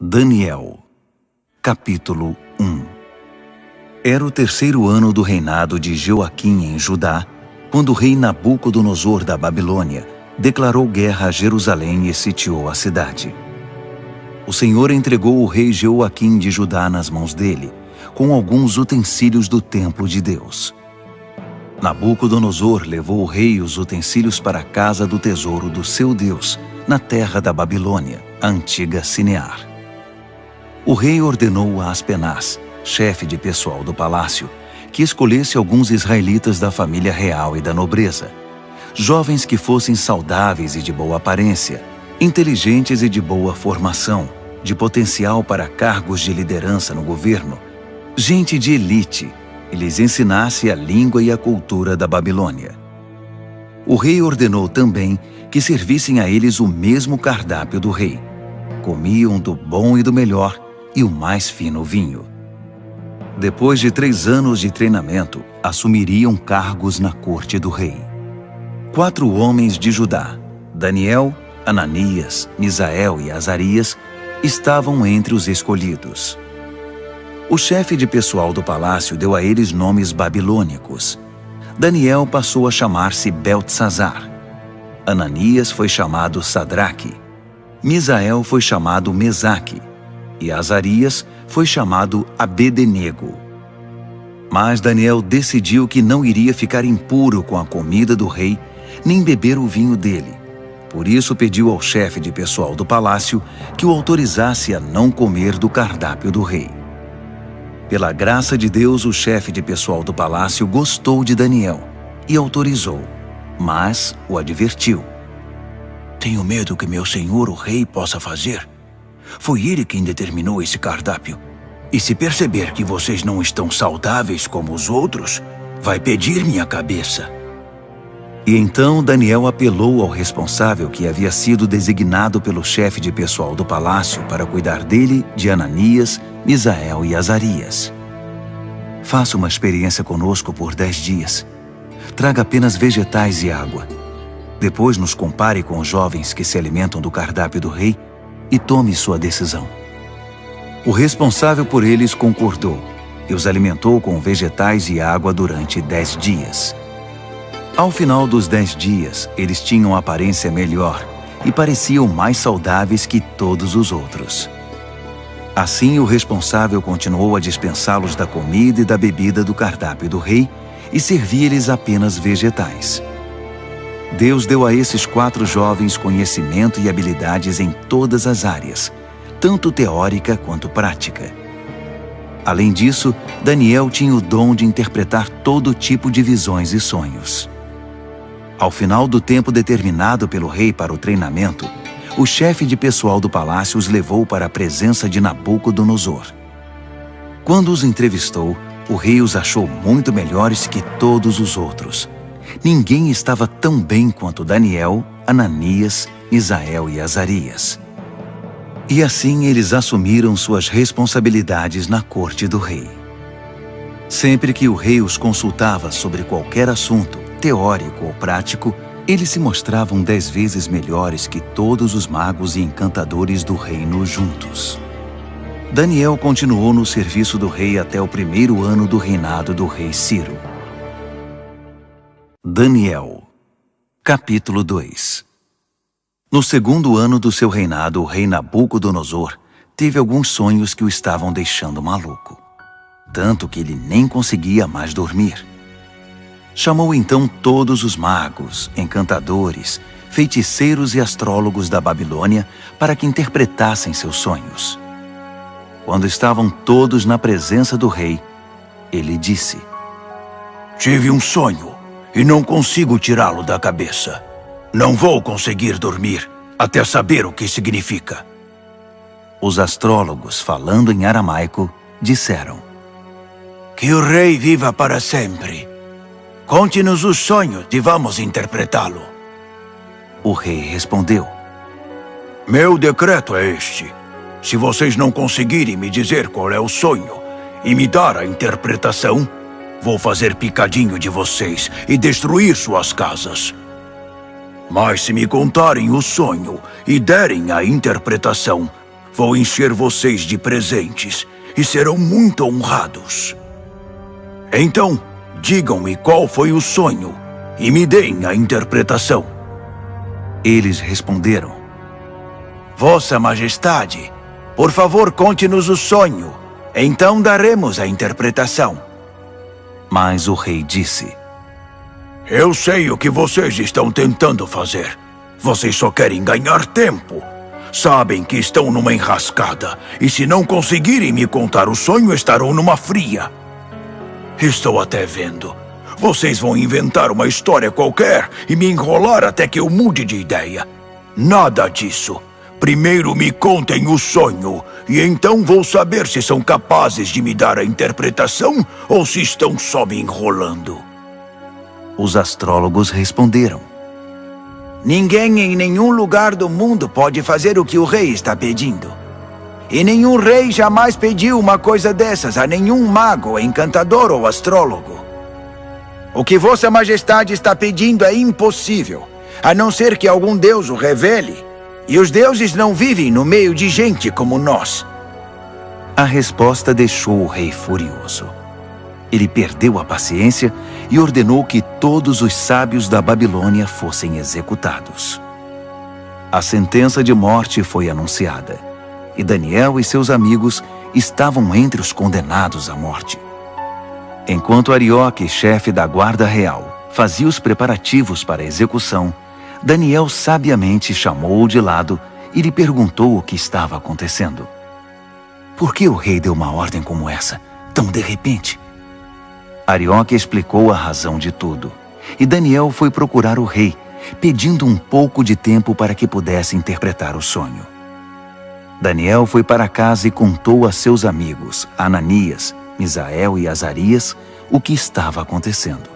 Daniel, capítulo 1. Era o 3º ano do reinado de Joaquim em Judá, quando o rei Nabucodonosor da Babilônia declarou guerra a Jerusalém e sitiou a cidade. O Senhor entregou o rei Joaquim de Judá nas mãos dele, com alguns utensílios do templo de Deus. Nabucodonosor levou o rei e os utensílios para a casa do tesouro do seu Deus, na terra da Babilônia, a antiga Sinear. O rei ordenou a Aspenaz, chefe de pessoal do palácio, que escolhesse alguns israelitas da família real e da nobreza, jovens que fossem saudáveis e de boa aparência, inteligentes e de boa formação, de potencial para cargos de liderança no governo, gente de elite, e lhes ensinasse a língua e a cultura da Babilônia. O rei ordenou também que servissem a eles o mesmo cardápio do rei. Comiam do bom e do melhor e o mais fino vinho. Depois de 3 anos de treinamento, assumiriam cargos na corte do rei. 4 homens de Judá, Daniel, Ananias, Misael e Azarias, estavam entre os escolhidos. O chefe de pessoal do palácio deu a eles nomes babilônicos. Daniel passou a chamar-se Beltesazar. Ananias foi chamado Sadraque. Misael foi chamado Mesaque. E Azarias foi chamado Abed-nego. Mas Daniel decidiu que não iria ficar impuro com a comida do rei, nem beber o vinho dele. Por isso pediu ao chefe de pessoal do palácio que o autorizasse a não comer do cardápio do rei. Pela graça de Deus, o chefe de pessoal do palácio gostou de Daniel e autorizou, mas o advertiu. Tenho medo que meu senhor, o rei, possa fazer. Foi ele quem determinou esse cardápio. E se perceber que vocês não estão saudáveis como os outros, vai pedir minha cabeça. E então Daniel apelou ao responsável que havia sido designado pelo chefe de pessoal do palácio para cuidar dele, de Ananias, Misael e Azarias. Faça uma experiência conosco por 10 dias. Traga apenas vegetais e água. Depois nos compare com os jovens que se alimentam do cardápio do rei e tome sua decisão. O responsável por eles concordou e os alimentou com vegetais e água durante 10 dias. Ao final dos 10 dias, eles tinham aparência melhor e pareciam mais saudáveis que todos os outros. Assim, o responsável continuou a dispensá-los da comida e da bebida do cardápio do rei e servia-lhes apenas vegetais. Deus deu a esses 4 jovens conhecimento e habilidades em todas as áreas, tanto teórica quanto prática. Além disso, Daniel tinha o dom de interpretar todo tipo de visões e sonhos. Ao final do tempo determinado pelo rei para o treinamento, o chefe de pessoal do palácio os levou para a presença de Nabucodonosor. Quando os entrevistou, o rei os achou muito melhores que todos os outros. Ninguém estava tão bem quanto Daniel, Ananias, Misael e Azarias. E assim eles assumiram suas responsabilidades na corte do rei. Sempre que o rei os consultava sobre qualquer assunto, teórico ou prático, eles se mostravam 10 vezes melhores que todos os magos e encantadores do reino juntos. Daniel continuou no serviço do rei até o 1º ano do reinado do rei Ciro. Daniel, capítulo 2. No 2º ano do seu reinado, o rei Nabucodonosor teve alguns sonhos que o estavam deixando maluco, tanto que ele nem conseguia mais dormir. Chamou então todos os magos, encantadores, feiticeiros e astrólogos da Babilônia para que interpretassem seus sonhos. Quando estavam todos na presença do rei, ele disse: Tive um sonho e não consigo tirá-lo da cabeça. Não vou conseguir dormir até saber o que significa. Os astrólogos, falando em aramaico, disseram: Que o rei viva para sempre. Conte-nos os sonhos e vamos interpretá-lo. O rei respondeu: Meu decreto é este. Se vocês não conseguirem me dizer qual é o sonho e me dar a interpretação, vou fazer picadinho de vocês e destruir suas casas. Mas se me contarem o sonho e derem a interpretação, Vou encher vocês de presentes e serão muito honrados. Então, digam-me qual foi o sonho e me deem a interpretação. Eles responderam: Vossa Majestade, por favor, conte-nos o sonho. Então daremos a interpretação. Mas o rei disse: Eu sei o que vocês estão tentando fazer. Vocês só querem ganhar tempo. Sabem que estão numa enrascada, e se não conseguirem me contar o sonho, estarão numa fria. Estou até vendo. Vocês vão inventar uma história qualquer e me enrolar até que eu mude de ideia. Nada disso. Primeiro me contem o sonho, e então vou saber se são capazes de me dar a interpretação ou se estão só me enrolando. Os astrólogos responderam: Ninguém em nenhum lugar do mundo pode fazer o que o rei está pedindo. E nenhum rei jamais pediu uma coisa dessas a nenhum mago, encantador ou astrólogo. O que Vossa Majestade está pedindo é impossível, a não ser que algum deus o revele. E os deuses não vivem no meio de gente como nós. A resposta deixou o rei furioso. Ele perdeu a paciência e ordenou que todos os sábios da Babilônia fossem executados. A sentença de morte foi anunciada, e Daniel e seus amigos estavam entre os condenados à morte. Enquanto Arioque, chefe da guarda real, fazia os preparativos para a execução, Daniel sabiamente chamou-o de lado e lhe perguntou o que estava acontecendo. Por que o rei deu uma ordem como essa, tão de repente? Arioque explicou a razão de tudo, e Daniel foi procurar o rei, pedindo um pouco de tempo para que pudesse interpretar o sonho. Daniel foi para casa e contou a seus amigos, Ananias, Misael e Azarias, o que estava acontecendo.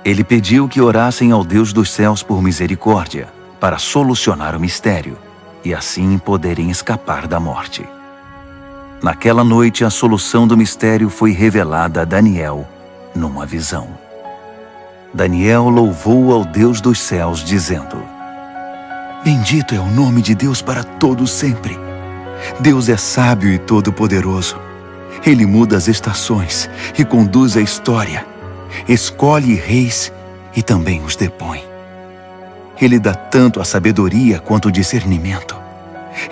Ele pediu que orassem ao Deus dos céus por misericórdia, para solucionar o mistério, e assim poderem escapar da morte. Naquela noite, a solução do mistério foi revelada a Daniel numa visão. Daniel louvou ao Deus dos céus, dizendo: Bendito é o nome de Deus para todos sempre. Deus é sábio e todo-poderoso. Ele muda as estações e conduz a história. Escolhe reis e também os depõe. Ele dá tanto a sabedoria quanto o discernimento.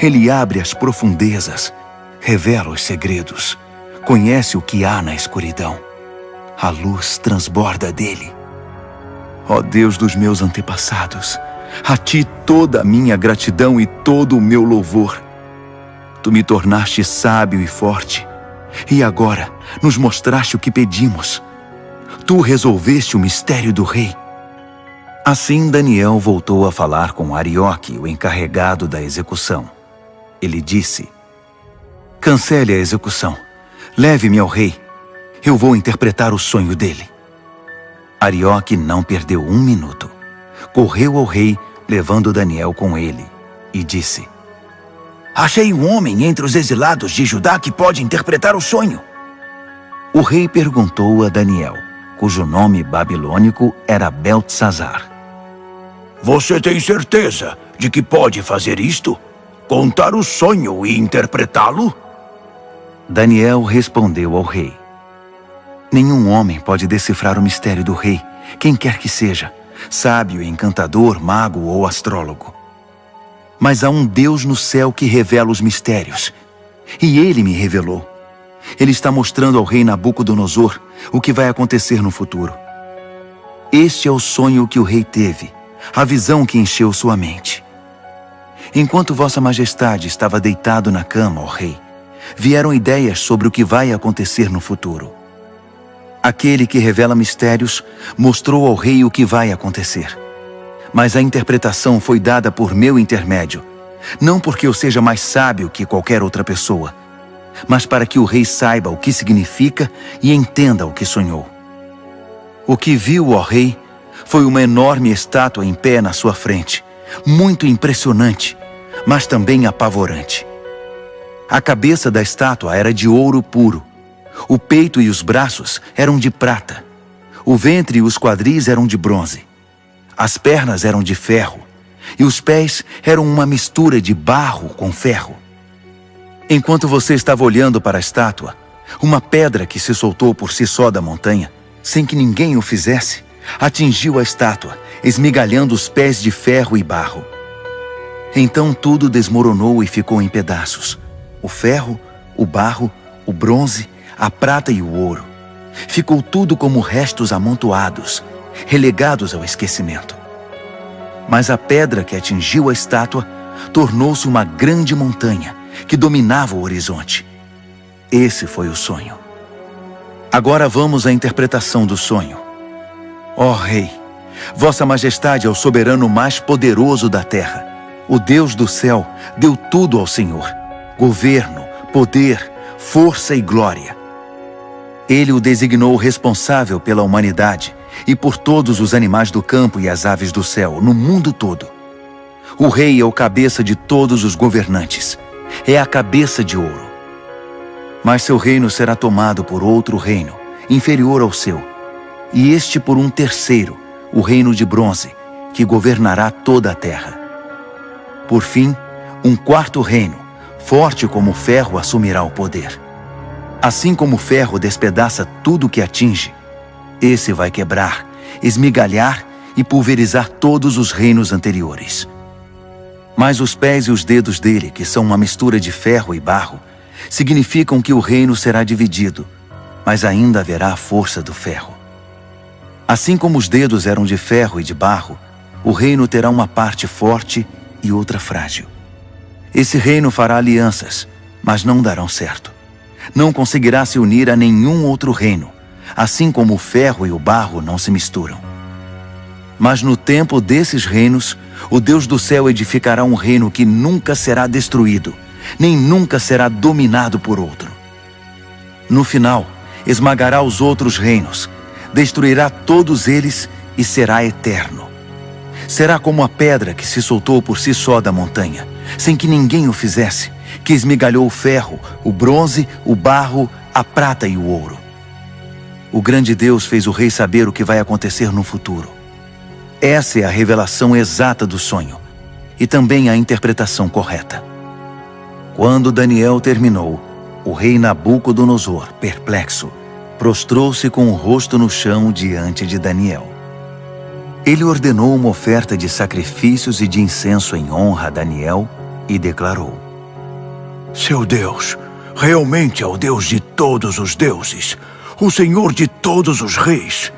Ele abre as profundezas, revela os segredos, conhece o que há na escuridão. A luz transborda dele. Ó Deus dos meus antepassados, a ti toda a minha gratidão e todo o meu louvor. Tu me tornaste sábio e forte, e agora nos mostraste o que pedimos. Tu resolveste o mistério do rei. Assim Daniel voltou a falar com Arioque, o encarregado da execução. Ele disse: Cancele a execução. Leve-me ao rei. Eu vou interpretar o sonho dele. Arioque não perdeu um minuto. Correu ao rei, levando Daniel com ele, e disse: Achei um homem entre os exilados de Judá que pode interpretar o sonho. O rei perguntou a Daniel, cujo nome babilônico era Beltesazar: Você tem certeza de que pode fazer isto? Contar o sonho e interpretá-lo? Daniel respondeu ao rei: Nenhum homem pode decifrar o mistério do rei, quem quer que seja, sábio, encantador, mago ou astrólogo. Mas há um Deus no céu que revela os mistérios, e ele me revelou. Ele está mostrando ao rei Nabucodonosor o que vai acontecer no futuro. Este é o sonho que o rei teve, a visão que encheu sua mente. Enquanto Vossa Majestade estava deitado na cama, ó rei, vieram ideias sobre o que vai acontecer no futuro. Aquele que revela mistérios mostrou ao rei o que vai acontecer. Mas a interpretação foi dada por meu intermédio, não porque eu seja mais sábio que qualquer outra pessoa, mas para que o rei saiba o que significa e entenda o que sonhou. O que viu, ó rei, foi uma enorme estátua em pé na sua frente, muito impressionante, mas também apavorante. A cabeça da estátua era de ouro puro, o peito e os braços eram de prata, o ventre e os quadris eram de bronze, as pernas eram de ferro, e os pés eram uma mistura de barro com ferro. Enquanto você estava olhando para a estátua, uma pedra que se soltou por si só da montanha, sem que ninguém o fizesse, atingiu a estátua, esmigalhando os pés de ferro e barro. Então tudo desmoronou e ficou em pedaços. O ferro, o barro, o bronze, a prata e o ouro. Ficou tudo como restos amontoados, relegados ao esquecimento. Mas a pedra que atingiu a estátua tornou-se uma grande montanha que dominava o horizonte. Esse foi o sonho. Agora vamos à interpretação do sonho. Ó Rei, Vossa Majestade é o soberano mais poderoso da terra. O Deus do céu deu tudo ao Senhor: governo, poder, força e glória. Ele o designou responsável pela humanidade e por todos os animais do campo e as aves do céu, no mundo todo. O rei é o cabeça de todos os governantes. É a cabeça de ouro. Mas seu reino será tomado por outro reino, inferior ao seu, e este por um terceiro, o reino de bronze, que governará toda a terra. Por fim, um quarto reino, forte como o ferro, assumirá o poder. Assim como o ferro despedaça tudo o que atinge, esse vai quebrar, esmigalhar e pulverizar todos os reinos anteriores. Mas os pés e os dedos dele, que são uma mistura de ferro e barro, significam que o reino será dividido, mas ainda haverá a força do ferro. Assim como os dedos eram de ferro e de barro, o reino terá uma parte forte e outra frágil. Esse reino fará alianças, mas não darão certo. Não conseguirá se unir a nenhum outro reino, assim como o ferro e o barro não se misturam. Mas no tempo desses reinos, o Deus do céu edificará um reino que nunca será destruído, nem nunca será dominado por outro. No final, esmagará os outros reinos, destruirá todos eles e será eterno. Será como a pedra que se soltou por si só da montanha, sem que ninguém o fizesse, que esmigalhou o ferro, o bronze, o barro, a prata e o ouro. O grande Deus fez o rei saber o que vai acontecer no futuro. Essa é a revelação exata do sonho, e também a interpretação correta. Quando Daniel terminou, o rei Nabucodonosor, perplexo, prostrou-se com o rosto no chão diante de Daniel. Ele ordenou uma oferta de sacrifícios e de incenso em honra a Daniel e declarou: Seu Deus realmente é o Deus de todos os deuses, o Senhor de todos os reis,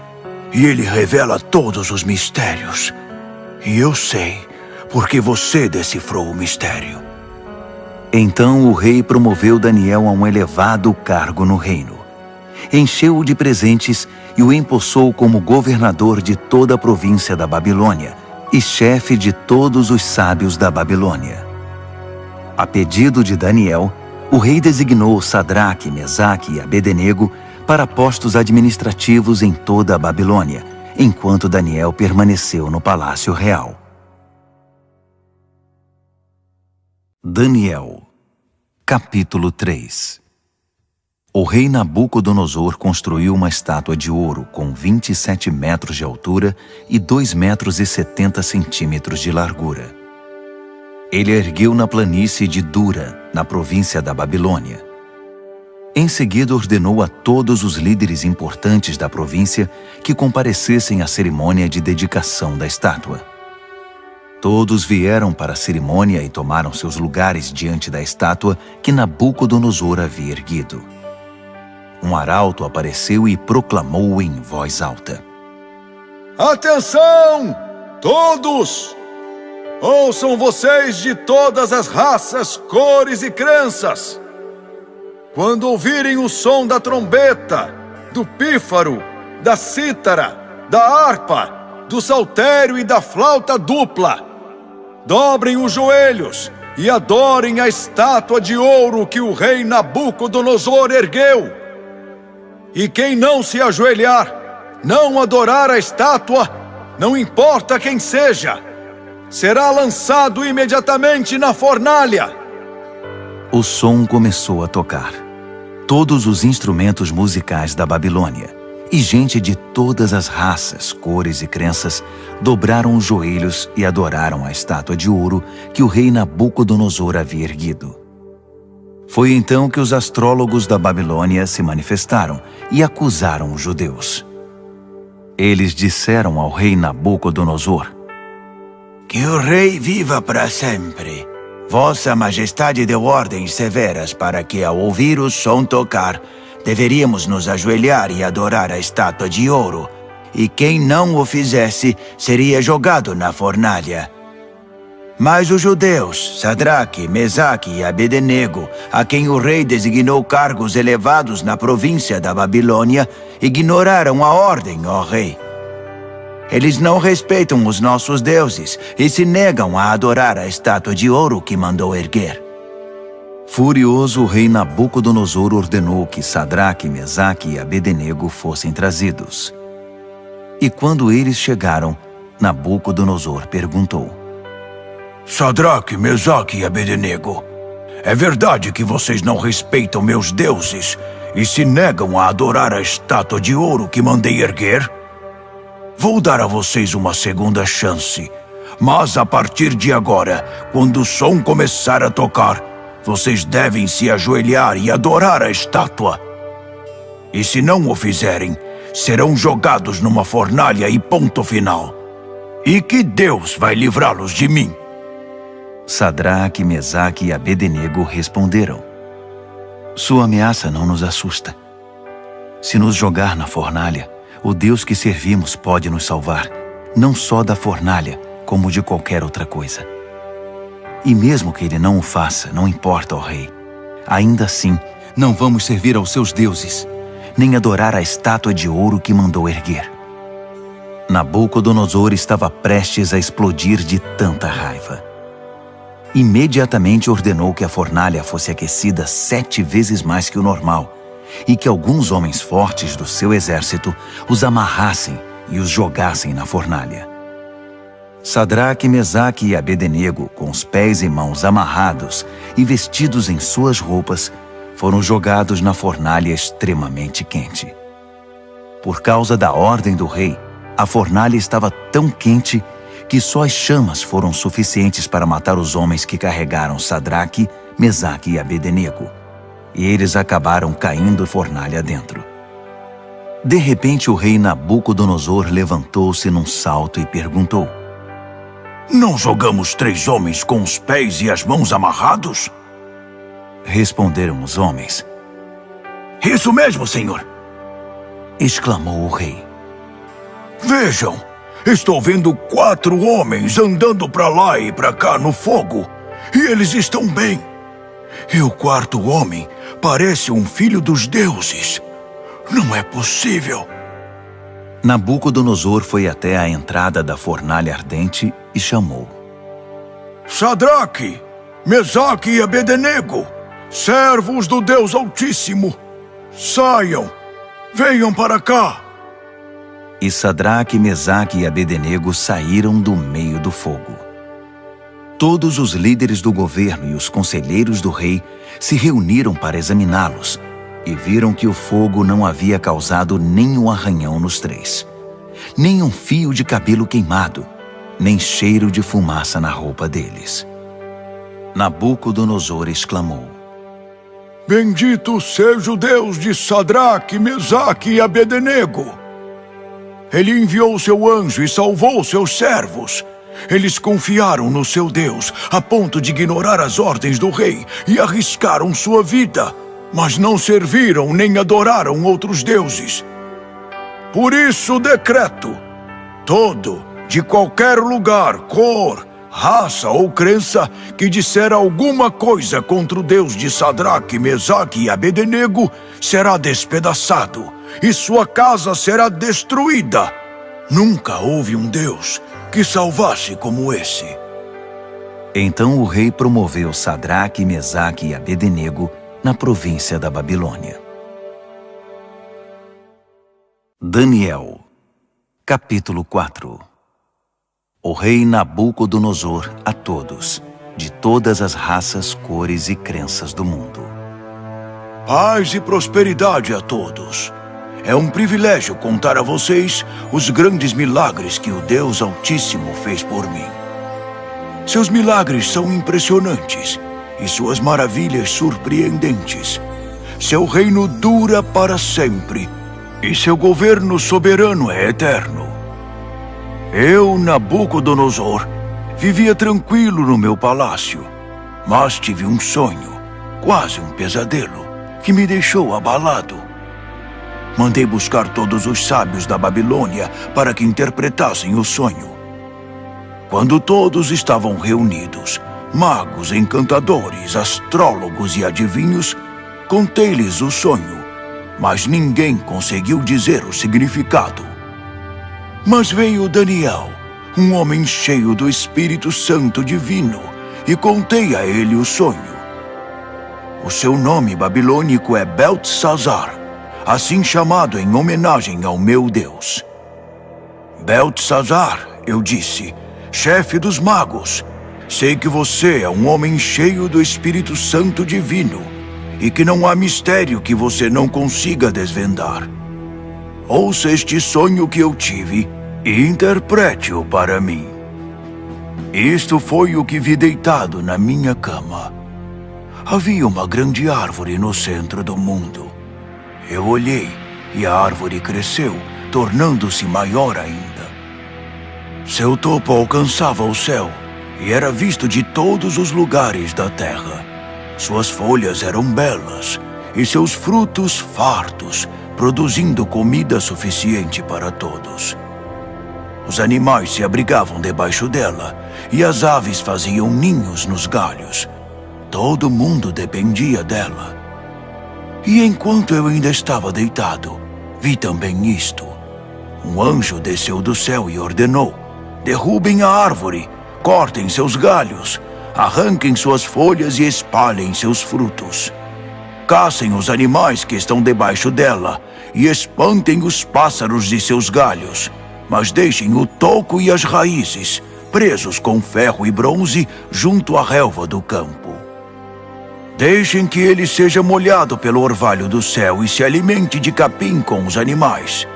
e Ele revela todos os mistérios. E eu sei, porque você decifrou o mistério. Então o rei promoveu Daniel a um elevado cargo no reino. Encheu-o de presentes e o empossou como governador de toda a província da Babilônia e chefe de todos os sábios da Babilônia. A pedido de Daniel, o rei designou Sadraque, Mesaque e Abednego para postos administrativos em toda a Babilônia, enquanto Daniel permaneceu no palácio real. Daniel, capítulo 3. O rei Nabucodonosor construiu uma estátua de ouro com 27 metros de altura e 2,70 metros de largura. Ele a ergueu na planície de Dura, na província da Babilônia. Em seguida ordenou a todos os líderes importantes da província que comparecessem à cerimônia de dedicação da estátua. Todos vieram para a cerimônia e tomaram seus lugares diante da estátua que Nabucodonosor havia erguido. Um arauto apareceu e proclamou em voz alta: Atenção, todos! Ouçam vocês de todas as raças, cores e crenças! Quando ouvirem o som da trombeta, do pífaro, da cítara, da harpa, do saltério e da flauta dupla, dobrem os joelhos e adorem a estátua de ouro que o rei Nabucodonosor ergueu. E quem não se ajoelhar, não adorar a estátua, não importa quem seja, será lançado imediatamente na fornalha. O som começou a tocar. Todos os instrumentos musicais da Babilônia e gente de todas as raças, cores e crenças dobraram os joelhos e adoraram a estátua de ouro que o rei Nabucodonosor havia erguido. Foi então que os astrólogos da Babilônia se manifestaram e acusaram os judeus. Eles disseram ao rei Nabucodonosor: Que o rei viva para sempre. Vossa Majestade deu ordens severas para que, ao ouvir o som tocar, deveríamos nos ajoelhar e adorar a estátua de ouro, e quem não o fizesse seria jogado na fornalha. Mas os judeus, Sadraque, Mesaque e Abednego, a quem o rei designou cargos elevados na província da Babilônia, ignoraram a ordem, ó rei. Eles não respeitam os nossos deuses e se negam a adorar a estátua de ouro que mandou erguer. Furioso, o rei Nabucodonosor ordenou que Sadraque, Mesaque e Abednego fossem trazidos. E quando eles chegaram, Nabucodonosor perguntou: Sadraque, Mesaque e Abednego, é verdade que vocês não respeitam meus deuses e se negam a adorar a estátua de ouro que mandei erguer? Vou dar a vocês uma segunda chance, mas a partir de agora, quando o som começar a tocar, vocês devem se ajoelhar e adorar a estátua. E se não o fizerem, serão jogados numa fornalha e ponto final. E que Deus vai livrá-los de mim? Sadraque, Mesaque e Abednego responderam: Sua ameaça não nos assusta. Se nos jogar na fornalha, o Deus que servimos pode nos salvar, não só da fornalha, como de qualquer outra coisa. E mesmo que ele não o faça, não importa, ó rei. Ainda assim, não vamos servir aos seus deuses, nem adorar a estátua de ouro que mandou erguer. Nabucodonosor estava prestes a explodir de tanta raiva. Imediatamente ordenou que a fornalha fosse aquecida 7 vezes mais que o normal e que alguns homens fortes do seu exército os amarrassem e os jogassem na fornalha. Sadraque, Mesaque e Abednego, com os pés e mãos amarrados e vestidos em suas roupas, foram jogados na fornalha extremamente quente. Por causa da ordem do rei, a fornalha estava tão quente que só as chamas foram suficientes para matar os homens que carregaram Sadraque, Mesaque e Abednego. E eles acabaram caindo fornalha dentro. De repente, o rei Nabucodonosor levantou-se num salto e perguntou: Não jogamos 3 homens com os pés e as mãos amarrados? Responderam os homens. Isso mesmo, senhor! Exclamou o rei. Vejam! Estou vendo 4 homens andando para lá e para cá no fogo, e eles estão bem. E o 4º homem parece um filho dos deuses. Não é possível. Nabucodonosor foi até a entrada da fornalha ardente e chamou: Sadraque, Mesaque e Abednego, servos do Deus Altíssimo, saiam, venham para cá. E Sadraque, Mesaque e Abednego saíram do meio do fogo. Todos os líderes do governo e os conselheiros do rei se reuniram para examiná-los e viram que o fogo não havia causado nenhum arranhão nos 3, nem um fio de cabelo queimado, nem cheiro de fumaça na roupa deles. Nabucodonosor exclamou: Bendito seja o Deus de Sadraque, Mesaque e Abednego! Ele enviou seu anjo e salvou seus servos. Eles confiaram no seu Deus a ponto de ignorar as ordens do rei e arriscaram sua vida, mas não serviram nem adoraram outros deuses. Por isso decreto: todo, de qualquer lugar, cor, raça ou crença, que disser alguma coisa contra o Deus de Sadraque, Mesaque e Abednego, será despedaçado, e sua casa será destruída. Nunca houve um Deus que salvasse como esse. Então o rei promoveu Sadraque, Mesaque e Abednego na província da Babilônia. Daniel, capítulo 4. O rei Nabucodonosor a todos, de todas as raças, cores e crenças do mundo. Paz e prosperidade a todos. É um privilégio contar a vocês os grandes milagres que o Deus Altíssimo fez por mim. Seus milagres são impressionantes, e suas maravilhas surpreendentes. Seu reino dura para sempre, e seu governo soberano é eterno. Eu, Nabucodonosor, vivia tranquilo no meu palácio, mas tive um sonho, quase um pesadelo, que me deixou abalado. Mandei buscar todos os sábios da Babilônia para que interpretassem o sonho. Quando todos estavam reunidos, magos, encantadores, astrólogos e adivinhos, contei-lhes o sonho, mas ninguém conseguiu dizer o significado. Mas veio Daniel, um homem cheio do Espírito Santo divino, e contei a ele o sonho. O seu nome babilônico é Beltesazar, assim chamado em homenagem ao meu Deus. Beltesazar, eu disse, chefe dos magos, sei que você é um homem cheio do Espírito Santo divino e que não há mistério que você não consiga desvendar. Ouça este sonho que eu tive e interprete-o para mim. Isto foi o que vi deitado na minha cama. Havia uma grande árvore no centro do mundo. Eu olhei e a árvore cresceu, tornando-se maior ainda. Seu topo alcançava o céu e era visto de todos os lugares da terra. Suas folhas eram belas e seus frutos fartos, produzindo comida suficiente para todos. Os animais se abrigavam debaixo dela e as aves faziam ninhos nos galhos. Todo mundo dependia dela. E enquanto eu ainda estava deitado, vi também isto. Um anjo desceu do céu e ordenou: derrubem a árvore, cortem seus galhos, arranquem suas folhas e espalhem seus frutos. Caçem os animais que estão debaixo dela e espantem os pássaros de seus galhos, mas deixem o toco e as raízes presos com ferro e bronze junto à relva do campo. Deixem que ele seja molhado pelo orvalho do céu e se alimente de capim com os animais.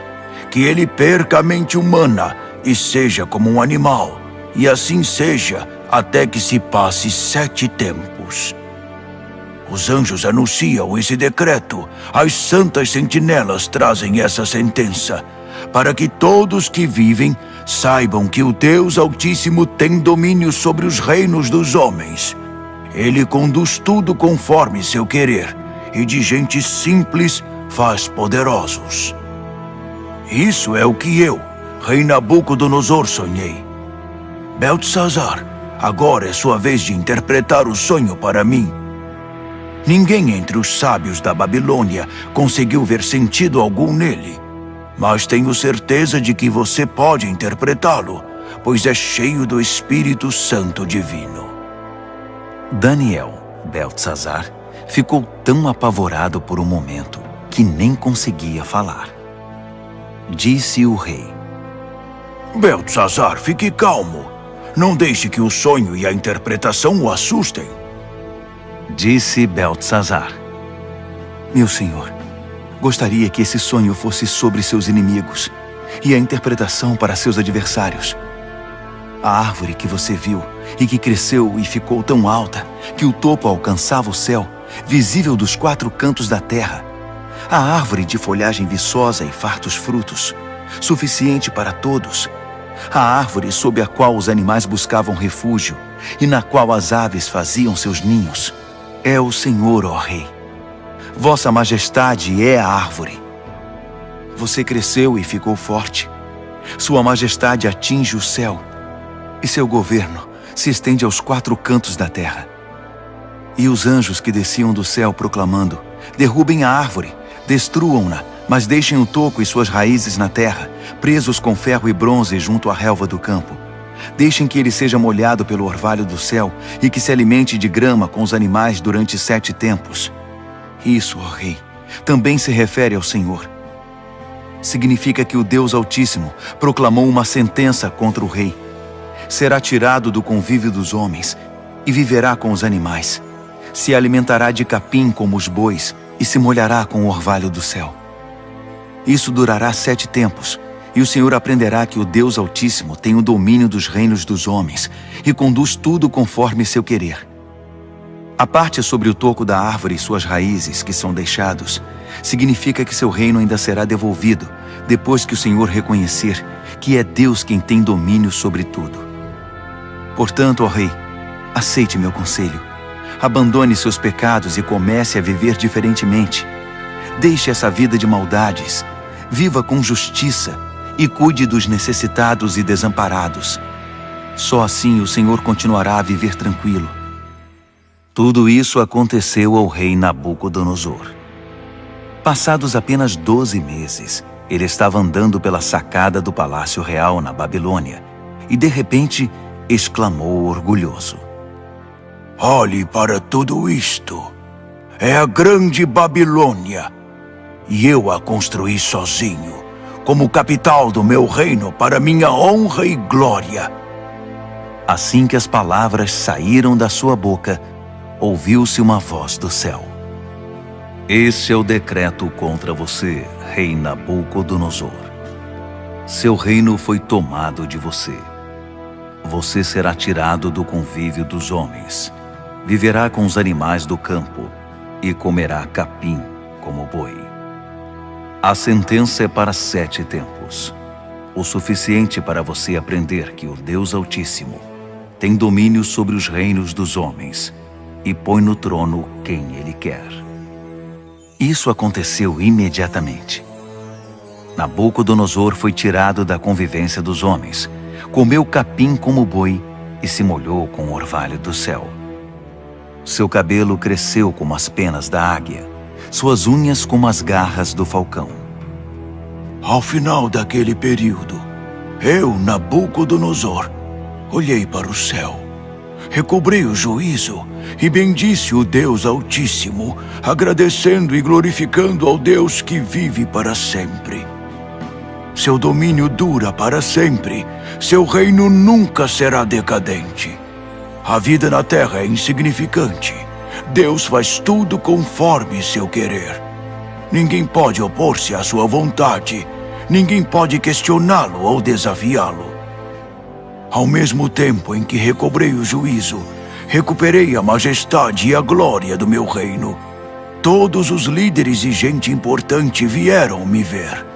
Que ele perca a mente humana e seja como um animal, e assim seja até que se passe 7 tempos. Os anjos anunciam esse decreto, as santas sentinelas trazem essa sentença, para que todos que vivem saibam que o Deus Altíssimo tem domínio sobre os reinos dos homens. Ele conduz tudo conforme seu querer, e de gente simples faz poderosos. Isso é o que eu, rei Nabucodonosor, sonhei. Beltesazar, agora é sua vez de interpretar o sonho para mim. Ninguém entre os sábios da Babilônia conseguiu ver sentido algum nele, mas tenho certeza de que você pode interpretá-lo, pois é cheio do Espírito Santo divino. Daniel, Beltesazar, ficou tão apavorado por um momento que nem conseguia falar. Disse o rei: Beltesazar, fique calmo. Não deixe que o sonho e a interpretação o assustem. Disse Beltesazar: meu senhor, gostaria que esse sonho fosse sobre seus inimigos e a interpretação para seus adversários. A árvore que você viu e que cresceu e ficou tão alta que o topo alcançava o céu, visível dos 4 cantos da terra. A árvore de folhagem viçosa e fartos frutos, suficiente para todos. A árvore sob a qual os animais buscavam refúgio e na qual as aves faziam seus ninhos. É o Senhor, ó Rei. Vossa Majestade é a árvore. Você cresceu e ficou forte. Sua Majestade atinge o céu e seu governo se estende aos 4 cantos da terra. E os anjos que desciam do céu proclamando: derrubem a árvore, destruam-na, mas deixem o toco e suas raízes na terra, presos com ferro e bronze junto à relva do campo. Deixem que ele seja molhado pelo orvalho do céu e que se alimente de grama com os animais durante 7 tempos. Isso, ó Rei, também se refere ao Senhor. Significa que o Deus Altíssimo proclamou uma sentença contra o rei. Será tirado do convívio dos homens e viverá com os animais. Se alimentará de capim como os bois e se molhará com o orvalho do céu. Isso durará 7 tempos, e o Senhor aprenderá que o Deus Altíssimo tem o domínio dos reinos dos homens e conduz tudo conforme seu querer. A parte sobre o toco da árvore e suas raízes que são deixados, significa que seu reino ainda será devolvido, depois que o Senhor reconhecer que é Deus quem tem domínio sobre tudo. Portanto, ó rei, aceite meu conselho. Abandone seus pecados e comece a viver diferentemente. Deixe essa vida de maldades, viva com justiça e cuide dos necessitados e desamparados. Só assim o Senhor continuará a viver tranquilo. Tudo isso aconteceu ao rei Nabucodonosor. Passados apenas 12 meses, ele estava andando pela sacada do palácio real na Babilônia e, de repente, exclamou orgulhoso: Olhe para tudo isto. É a grande Babilônia. E eu a construí sozinho, como capital do meu reino para minha honra e glória. Assim que as palavras saíram da sua boca, ouviu-se uma voz do céu: Esse é o decreto contra você, rei Nabucodonosor. Seu reino foi tomado de você. Você será tirado do convívio dos homens, viverá com os animais do campo e comerá capim como boi. A sentença é para 7 tempos, o suficiente para você aprender que o Deus Altíssimo tem domínio sobre os reinos dos homens e põe no trono quem Ele quer. Isso aconteceu imediatamente. Nabucodonosor foi tirado da convivência dos homens, comeu capim como boi e se molhou com o orvalho do céu. Seu cabelo cresceu como as penas da águia, suas unhas como as garras do falcão. Ao final daquele período, eu, Nabucodonosor, olhei para o céu, recobrei o juízo e bendisse o Deus Altíssimo, agradecendo e glorificando ao Deus que vive para sempre. Seu domínio dura para sempre, seu reino nunca será decadente. A vida na terra é insignificante. Deus faz tudo conforme seu querer. Ninguém pode opor-se à sua vontade. Ninguém pode questioná-lo ou desafiá-lo. Ao mesmo tempo em que recobrei o juízo, recuperei a majestade e a glória do meu reino. Todos os líderes e gente importante vieram me ver.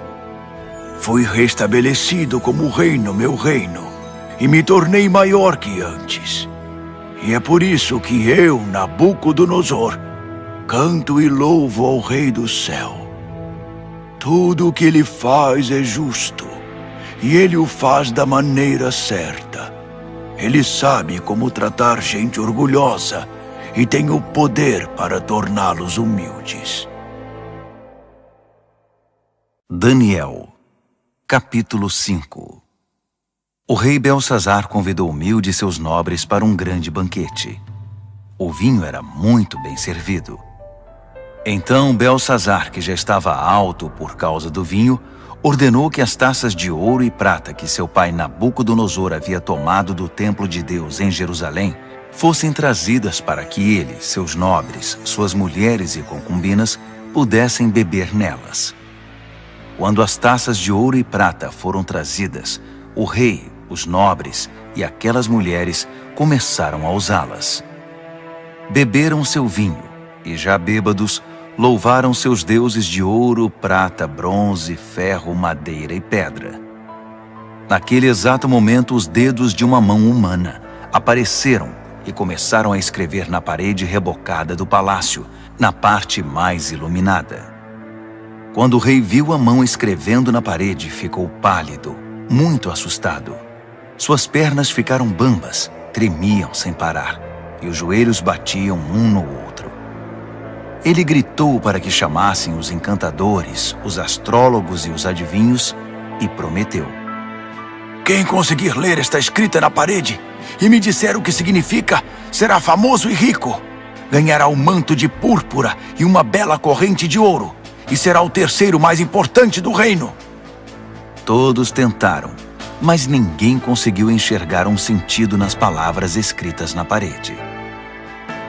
Fui restabelecido como rei no meu reino e me tornei maior que antes. E é por isso que eu, Nabucodonosor, canto e louvo ao Rei do céu. Tudo o que ele faz é justo, e ele o faz da maneira certa. Ele sabe como tratar gente orgulhosa e tem o poder para torná-los humildes. Daniel, capítulo 5. O rei Belsazar convidou 1000 de seus nobres para um grande banquete. O vinho era muito bem servido. Então Belsazar, que já estava alto por causa do vinho, ordenou que as taças de ouro e prata que seu pai Nabucodonosor havia tomado do templo de Deus em Jerusalém fossem trazidas para que ele, seus nobres, suas mulheres e concubinas pudessem beber nelas. Quando as taças de ouro e prata foram trazidas, o rei, os nobres e aquelas mulheres começaram a usá-las. Beberam seu vinho e, já bêbados, louvaram seus deuses de ouro, prata, bronze, ferro, madeira e pedra. Naquele exato momento, os dedos de uma mão humana apareceram e começaram a escrever na parede rebocada do palácio, na parte mais iluminada. Quando o rei viu a mão escrevendo na parede, ficou pálido, muito assustado. Suas pernas ficaram bambas, tremiam sem parar, e os joelhos batiam um no outro. Ele gritou para que chamassem os encantadores, os astrólogos e os adivinhos, e prometeu: Quem conseguir ler esta escrita na parede e me disser o que significa, será famoso e rico. Ganhará um manto de púrpura e uma bela corrente de ouro, e será o terceiro mais importante do reino. Todos tentaram, mas ninguém conseguiu enxergar um sentido nas palavras escritas na parede.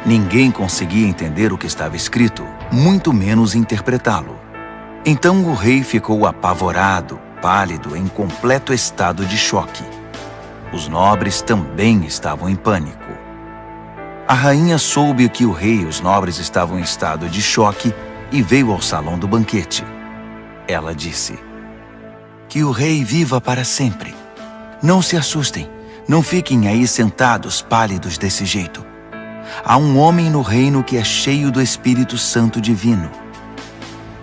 Ninguém conseguia entender o que estava escrito, muito menos interpretá-lo. Então o rei ficou apavorado, pálido, em completo estado de choque. Os nobres também estavam em pânico. A rainha soube que o rei e os nobres estavam em estado de choque e veio ao salão do banquete. Ela disse: "Que o rei viva para sempre. Não se assustem, não fiquem aí sentados pálidos desse jeito. Há um homem no reino que é cheio do Espírito Santo divino.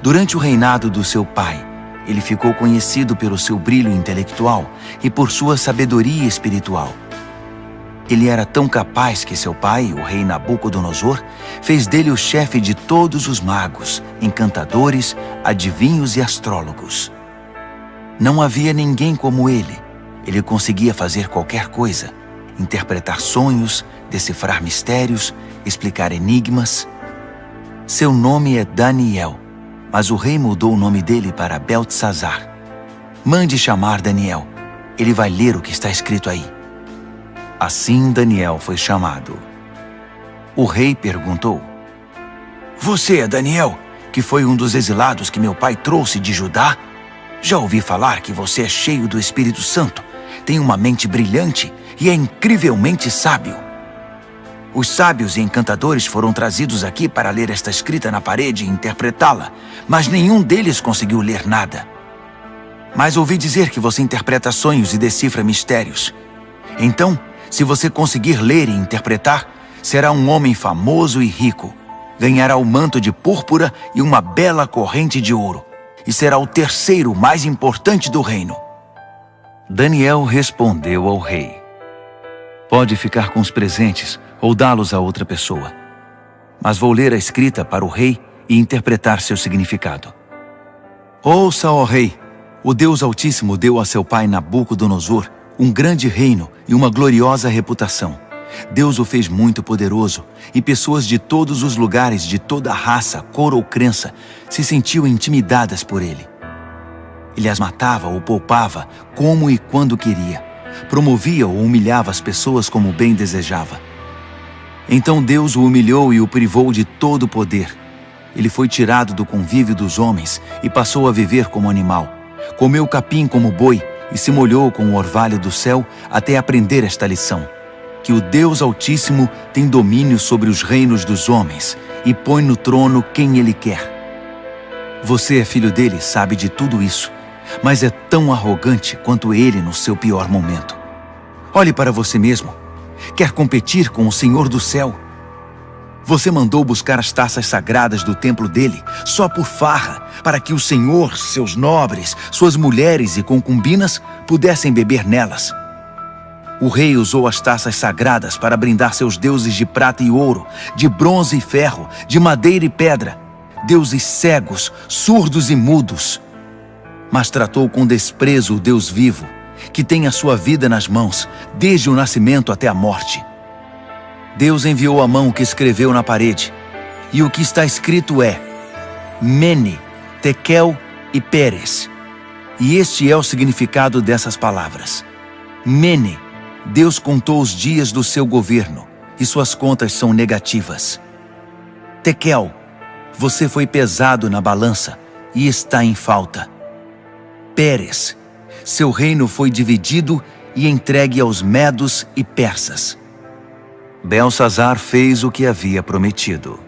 Durante o reinado do seu pai, ele ficou conhecido pelo seu brilho intelectual e por sua sabedoria espiritual. Ele era tão capaz que seu pai, o rei Nabucodonosor, fez dele o chefe de todos os magos, encantadores, adivinhos e astrólogos. Não havia ninguém como ele. Ele conseguia fazer qualquer coisa: interpretar sonhos, decifrar mistérios, explicar enigmas. Seu nome é Daniel, mas o rei mudou o nome dele para Beltesazar. Mande chamar Daniel. Ele vai ler o que está escrito aí." Assim Daniel foi chamado. O rei perguntou: "Você é Daniel, que foi um dos exilados que meu pai trouxe de Judá? Já ouvi falar que você é cheio do Espírito Santo, tem uma mente brilhante e é incrivelmente sábio. Os sábios e encantadores foram trazidos aqui para ler esta escrita na parede e interpretá-la, mas nenhum deles conseguiu ler nada. Mas ouvi dizer que você interpreta sonhos e decifra mistérios. Então, se você conseguir ler e interpretar, será um homem famoso e rico. Ganhará o manto de púrpura e uma bela corrente de ouro, e será o terceiro mais importante do reino." Daniel respondeu ao rei: "Pode ficar com os presentes ou dá-los a outra pessoa. Mas vou ler a escrita para o rei e interpretar seu significado. Ouça, ó rei, o Deus Altíssimo deu a seu pai Nabucodonosor um grande reino e uma gloriosa reputação. Deus o fez muito poderoso, e pessoas de todos os lugares, de toda raça, cor ou crença, se sentiam intimidadas por ele. Ele as matava ou poupava, como e quando queria. Promovia ou humilhava as pessoas como bem desejava. Então Deus o humilhou e o privou de todo o poder. Ele foi tirado do convívio dos homens e passou a viver como animal. Comeu capim como boi e se molhou com o orvalho do céu até aprender esta lição: que o Deus Altíssimo tem domínio sobre os reinos dos homens e põe no trono quem ele quer. Você é filho dele, sabe de tudo isso, mas é tão arrogante quanto ele no seu pior momento. Olhe para você mesmo. Quer competir com o Senhor do céu? Você mandou buscar as taças sagradas do templo dele só por farra, para que o Senhor, seus nobres, suas mulheres e concubinas pudessem beber nelas. O rei usou as taças sagradas para brindar seus deuses de prata e ouro, de bronze e ferro, de madeira e pedra, deuses cegos, surdos e mudos. Mas tratou com desprezo o Deus vivo, que tem a sua vida nas mãos, desde o nascimento até a morte. Deus enviou a mão que escreveu na parede, e o que está escrito é: Mene, Tekel e Peres. E este é o significado dessas palavras. Mene, Deus contou os dias do seu governo, e suas contas são negativas. Tekel, você foi pesado na balança e está em falta. Peres, seu reino foi dividido e entregue aos medos e persas. Beltesazar fez o que havia prometido.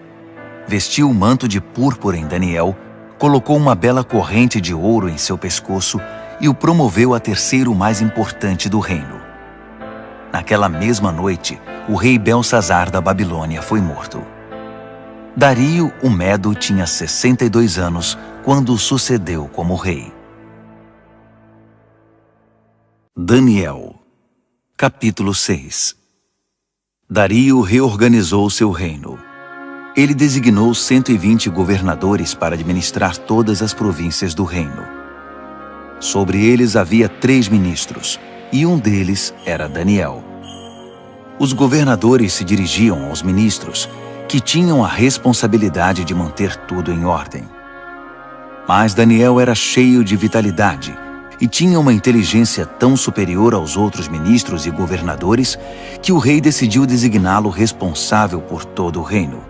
Vestiu o manto de púrpura em Daniel, colocou uma bela corrente de ouro em seu pescoço e o promoveu a terceiro mais importante do reino. Naquela mesma noite, o rei Beltesazar da Babilônia foi morto. Dario, o Medo, tinha 62 anos quando o sucedeu como rei. Daniel, capítulo 6. Dario reorganizou seu reino. Ele designou 120 governadores para administrar todas as províncias do reino. Sobre eles havia 3 ministros, e um deles era Daniel. Os governadores se dirigiam aos ministros, que tinham a responsabilidade de manter tudo em ordem. Mas Daniel era cheio de vitalidade e tinha uma inteligência tão superior aos outros ministros e governadores que o rei decidiu designá-lo responsável por todo o reino.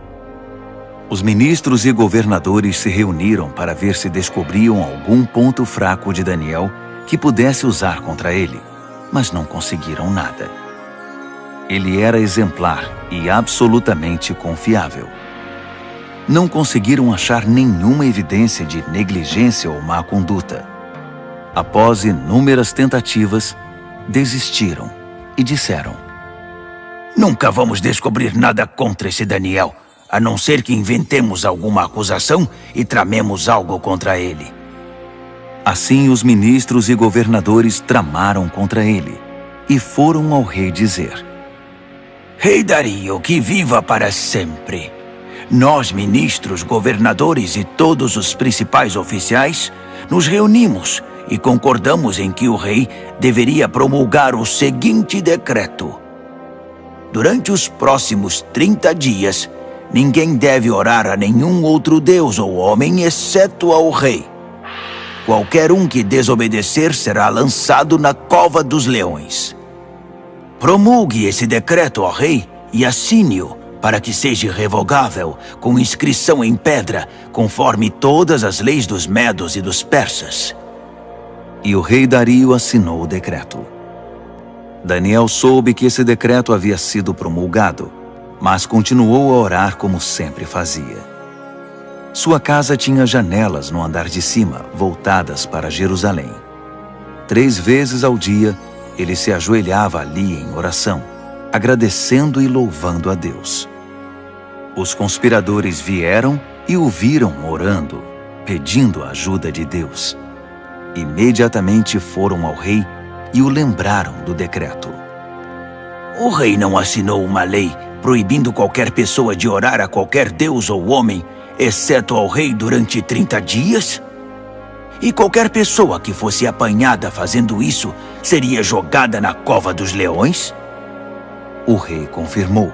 Os ministros e governadores se reuniram para ver se descobriam algum ponto fraco de Daniel que pudesse usar contra ele, mas não conseguiram nada. Ele era exemplar e absolutamente confiável. Não conseguiram achar nenhuma evidência de negligência ou má conduta. Após inúmeras tentativas, desistiram e disseram: Nunca vamos descobrir nada contra esse Daniel, a não ser que inventemos alguma acusação e tramemos algo contra ele. Assim, os ministros e governadores tramaram contra ele e foram ao rei dizer: Rei Dario, que viva para sempre! Nós, ministros, governadores e todos os principais oficiais, nos reunimos e concordamos em que o rei deveria promulgar o seguinte decreto: durante os próximos 30 dias, ninguém deve orar a nenhum outro deus ou homem exceto ao rei. Qualquer um que desobedecer será lançado na cova dos leões. Promulgue esse decreto ao rei e assine-o para que seja revogável, com inscrição em pedra, conforme todas as leis dos medos e dos persas. E o rei Dario assinou o decreto. Daniel soube que esse decreto havia sido promulgado, mas continuou a orar como sempre fazia. Sua casa tinha janelas no andar de cima, voltadas para Jerusalém. 3 vezes ao dia, ele se ajoelhava ali em oração, agradecendo e louvando a Deus. Os conspiradores vieram e o viram orando, pedindo a ajuda de Deus. Imediatamente foram ao rei e o lembraram do decreto. O rei não assinou uma lei proibindo qualquer pessoa de orar a qualquer deus ou homem, exceto ao rei durante 30 dias? E qualquer pessoa que fosse apanhada fazendo isso seria jogada na cova dos leões? O rei confirmou.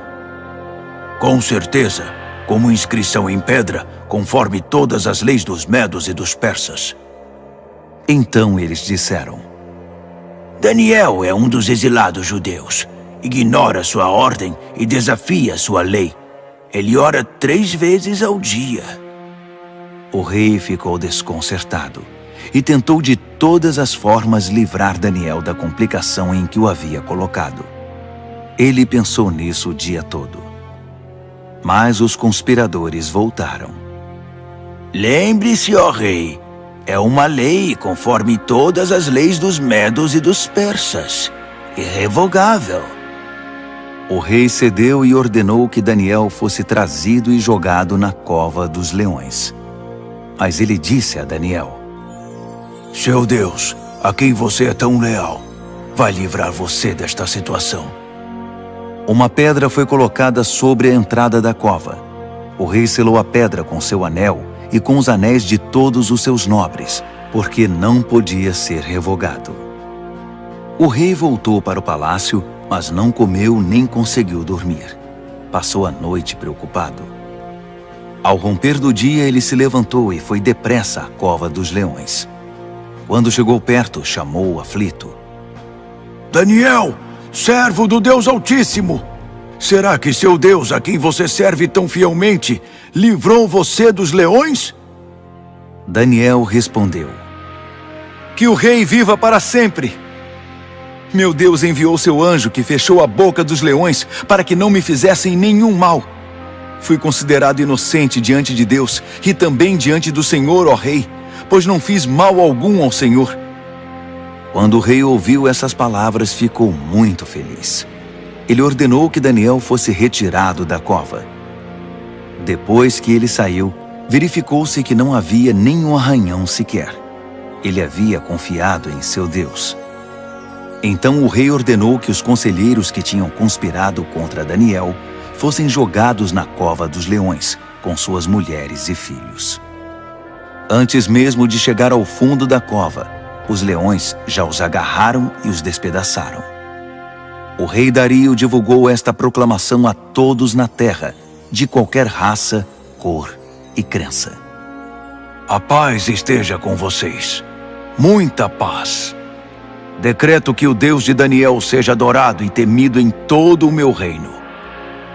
Com certeza, como inscrição em pedra, conforme todas as leis dos medos e dos persas. Então eles disseram: Daniel é um dos exilados judeus. Ignora sua ordem e desafia sua lei. Ele ora 3 vezes ao dia. O rei ficou desconcertado e tentou de todas as formas livrar Daniel da complicação em que o havia colocado. Ele pensou nisso o dia todo. Mas os conspiradores voltaram. Lembre-se, ó rei, é uma lei conforme todas as leis dos medos e dos persas. Irrevogável. O rei cedeu e ordenou que Daniel fosse trazido e jogado na cova dos leões. Mas ele disse a Daniel: Seu Deus, a quem você é tão leal, vai livrar você desta situação. Uma pedra foi colocada sobre a entrada da cova. O rei selou a pedra com seu anel e com os anéis de todos os seus nobres, porque não podia ser revogado. O rei voltou para o palácio, mas não comeu nem conseguiu dormir. Passou a noite preocupado. Ao romper do dia, ele se levantou e foi depressa à cova dos leões. Quando chegou perto, chamou o aflito: Daniel, servo do Deus Altíssimo! Será que seu Deus, a quem você serve tão fielmente, livrou você dos leões? Daniel respondeu: Que o rei viva para sempre! Meu Deus enviou seu anjo que fechou a boca dos leões para que não me fizessem nenhum mal. Fui considerado inocente diante de Deus e também diante do Senhor, ó rei, pois não fiz mal algum ao Senhor. Quando o rei ouviu essas palavras, ficou muito feliz. Ele ordenou que Daniel fosse retirado da cova. Depois que ele saiu, verificou-se que não havia nenhum arranhão sequer. Ele havia confiado em seu Deus. Então o rei ordenou que os conselheiros que tinham conspirado contra Daniel fossem jogados na cova dos leões, com suas mulheres e filhos. Antes mesmo de chegar ao fundo da cova, os leões já os agarraram e os despedaçaram. O rei Dario divulgou esta proclamação a todos na terra, de qualquer raça, cor e crença. A paz esteja com vocês. Muita paz. Decreto que o Deus de Daniel seja adorado e temido em todo o meu reino.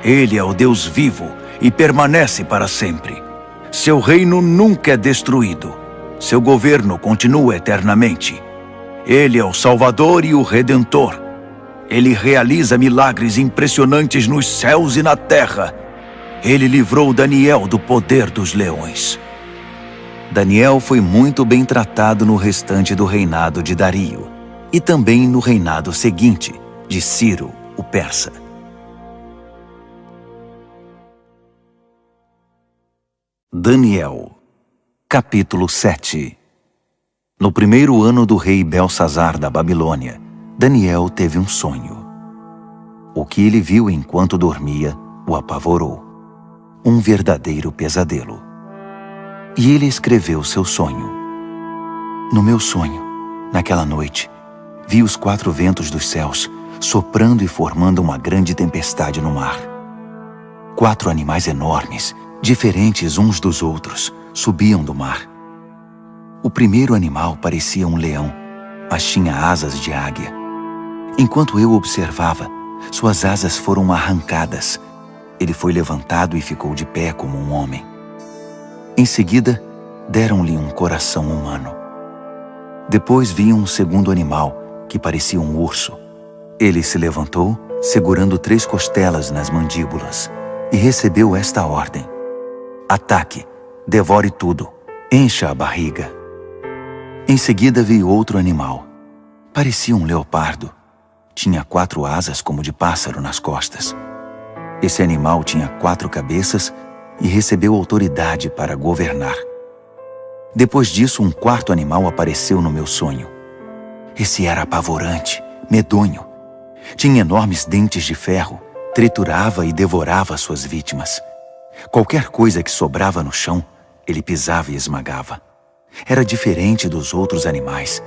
Ele é o Deus vivo e permanece para sempre. Seu reino nunca é destruído. Seu governo continua eternamente. Ele é o Salvador e o Redentor. Ele realiza milagres impressionantes nos céus e na terra. Ele livrou Daniel do poder dos leões. Daniel foi muito bem tratado no restante do reinado de Dario e também no reinado seguinte, de Ciro, o persa. Daniel, capítulo 7. No primeiro ano do rei Belsazar da Babilônia, Daniel teve um sonho. O que ele viu enquanto dormia o apavorou. Um verdadeiro pesadelo. E ele escreveu seu sonho. No meu sonho, naquela noite, vi os 4 ventos dos céus soprando e formando uma grande tempestade no mar. 4 animais enormes, diferentes uns dos outros, subiam do mar. O primeiro animal parecia um leão, mas tinha asas de águia. Enquanto eu observava, suas asas foram arrancadas. Ele foi levantado e ficou de pé como um homem. Em seguida, deram-lhe um coração humano. Depois vi um segundo animal, que parecia um urso. Ele se levantou, segurando 3 costelas nas mandíbulas, e recebeu esta ordem: ataque, devore tudo, encha a barriga. Em seguida vi outro animal. Parecia um leopardo. Tinha 4 asas como de pássaro nas costas. Esse animal tinha 4 cabeças e recebeu autoridade para governar. Depois disso, um 4º animal apareceu no meu sonho. Esse era apavorante, medonho. Tinha enormes dentes de ferro, triturava e devorava suas vítimas. Qualquer coisa que sobrava no chão, ele pisava e esmagava. Era diferente dos outros animais,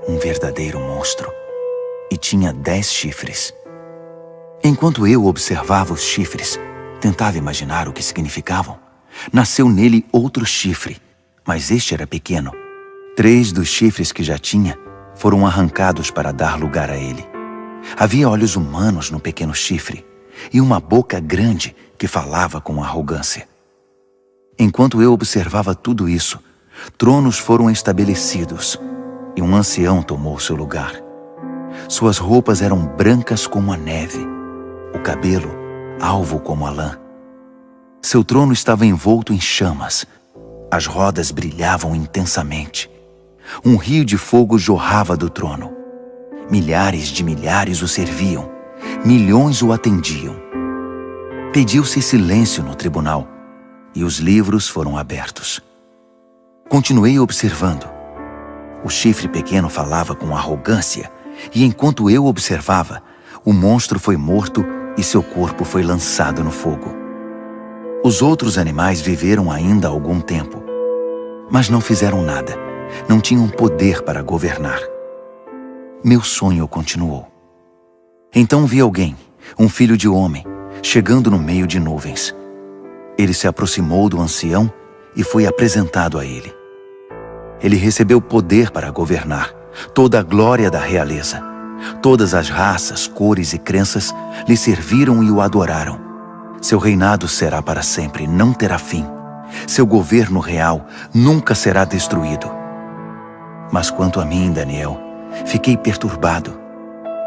um verdadeiro monstro. E tinha 10 chifres. Enquanto eu observava os chifres, tentava imaginar o que significavam. Nasceu nele outro chifre, mas este era pequeno. 3 dos chifres que já tinha foram arrancados para dar lugar a ele. Havia olhos humanos no pequeno chifre e uma boca grande que falava com arrogância. Enquanto eu observava tudo isso, tronos foram estabelecidos e um ancião tomou seu lugar. Suas roupas eram brancas como a neve, o cabelo alvo como a lã. Seu trono estava envolto em chamas. As rodas brilhavam intensamente. Um rio de fogo jorrava do trono. Milhares de milhares o serviam. Milhões o atendiam. Pediu-se silêncio no tribunal e os livros foram abertos. Continuei observando. O chifre pequeno falava com arrogância e enquanto eu observava, o monstro foi morto e seu corpo foi lançado no fogo. Os outros animais viveram ainda algum tempo, mas não fizeram nada, não tinham poder para governar. Meu sonho continuou. Então vi alguém, um filho de homem, chegando no meio de nuvens. Ele se aproximou do ancião e foi apresentado a ele. Ele recebeu poder para governar, toda a glória da realeza. Todas as raças, cores e crenças lhe serviram e o adoraram. Seu reinado será para sempre, não terá fim. Seu governo real nunca será destruído. Mas quanto a mim, Daniel, fiquei perturbado.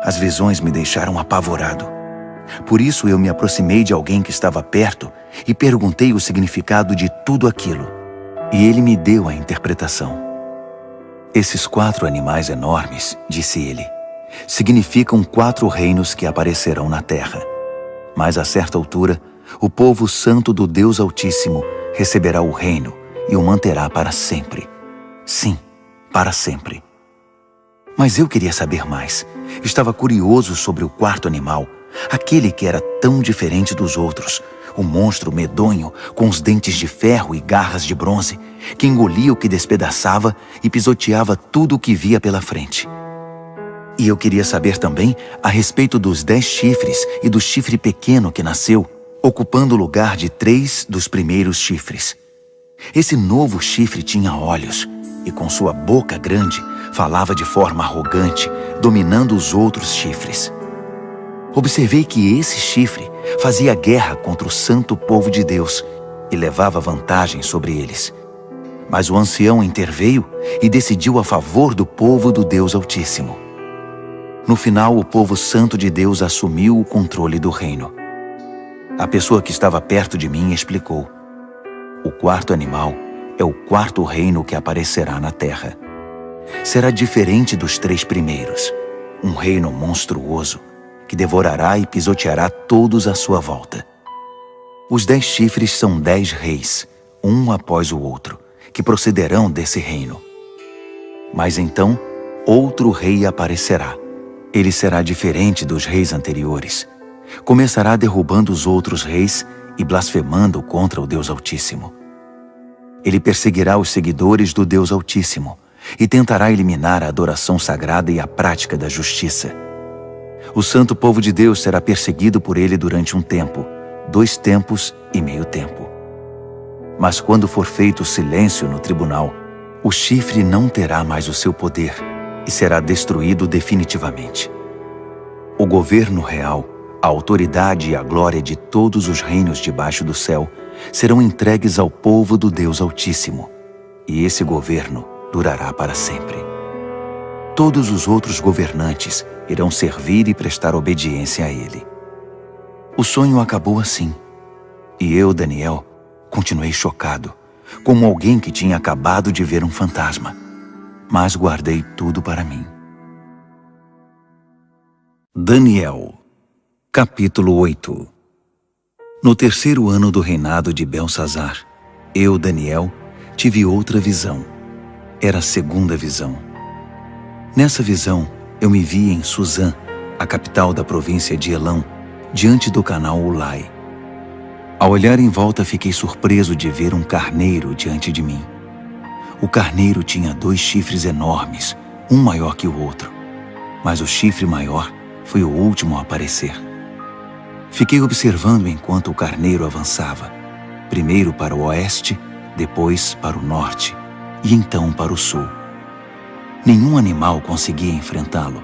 As visões me deixaram apavorado. Por isso eu me aproximei de alguém que estava perto e perguntei o significado de tudo aquilo. E ele me deu a interpretação. Esses 4 animais enormes, disse ele, significam 4 reinos que aparecerão na terra. Mas a certa altura, o povo santo do Deus Altíssimo receberá o reino e o manterá para sempre. Sim, para sempre. Mas eu queria saber mais. Estava curioso sobre o 4º animal, aquele que era tão diferente dos outros, o monstro medonho com os dentes de ferro e garras de bronze, que engolia o que despedaçava e pisoteava tudo o que via pela frente. E eu queria saber também a respeito dos 10 chifres e do chifre pequeno que nasceu, ocupando o lugar de 3 dos primeiros chifres. Esse novo chifre tinha olhos e com sua boca grande falava de forma arrogante, dominando os outros chifres. Observei que esse chifre fazia guerra contra o santo povo de Deus e levava vantagem sobre eles. Mas o ancião interveio e decidiu a favor do povo do Deus Altíssimo. No final, o povo santo de Deus assumiu o controle do reino. A pessoa que estava perto de mim explicou: o quarto animal é o quarto reino que aparecerá na terra. Será diferente dos 3 primeiros, um reino monstruoso que devorará e pisoteará todos à sua volta. Os 10 chifres são 10 reis, um após o outro, que procederão desse reino. Mas então, outro rei aparecerá. Ele será diferente dos reis anteriores. Começará derrubando os outros reis e blasfemando contra o Deus Altíssimo. Ele perseguirá os seguidores do Deus Altíssimo e tentará eliminar a adoração sagrada e a prática da justiça. O santo povo de Deus será perseguido por ele durante um tempo, 2 tempos e meio tempo. Mas quando for feito silêncio no tribunal, o chifre não terá mais o seu poder e será destruído definitivamente. O governo real, a autoridade e a glória de todos os reinos debaixo do céu serão entregues ao povo do Deus Altíssimo, e esse governo durará para sempre. Todos os outros governantes irão servir e prestar obediência a ele. O sonho acabou assim, e eu, Daniel, continuei chocado, como alguém que tinha acabado de ver um fantasma, mas guardei tudo para mim. Daniel, capítulo 8. No 3º ano do reinado de Belsazar, eu, Daniel, tive outra visão. Era a 2ª visão. Nessa visão, eu me vi em Suzã, a capital da província de Elão, diante do canal Ulai. Ao olhar em volta, fiquei surpreso de ver um carneiro diante de mim. O carneiro tinha 2 chifres enormes, um maior que o outro, mas o chifre maior foi o último a aparecer. Fiquei observando enquanto o carneiro avançava, primeiro para o oeste, depois para o norte e então para o sul. Nenhum animal conseguia enfrentá-lo.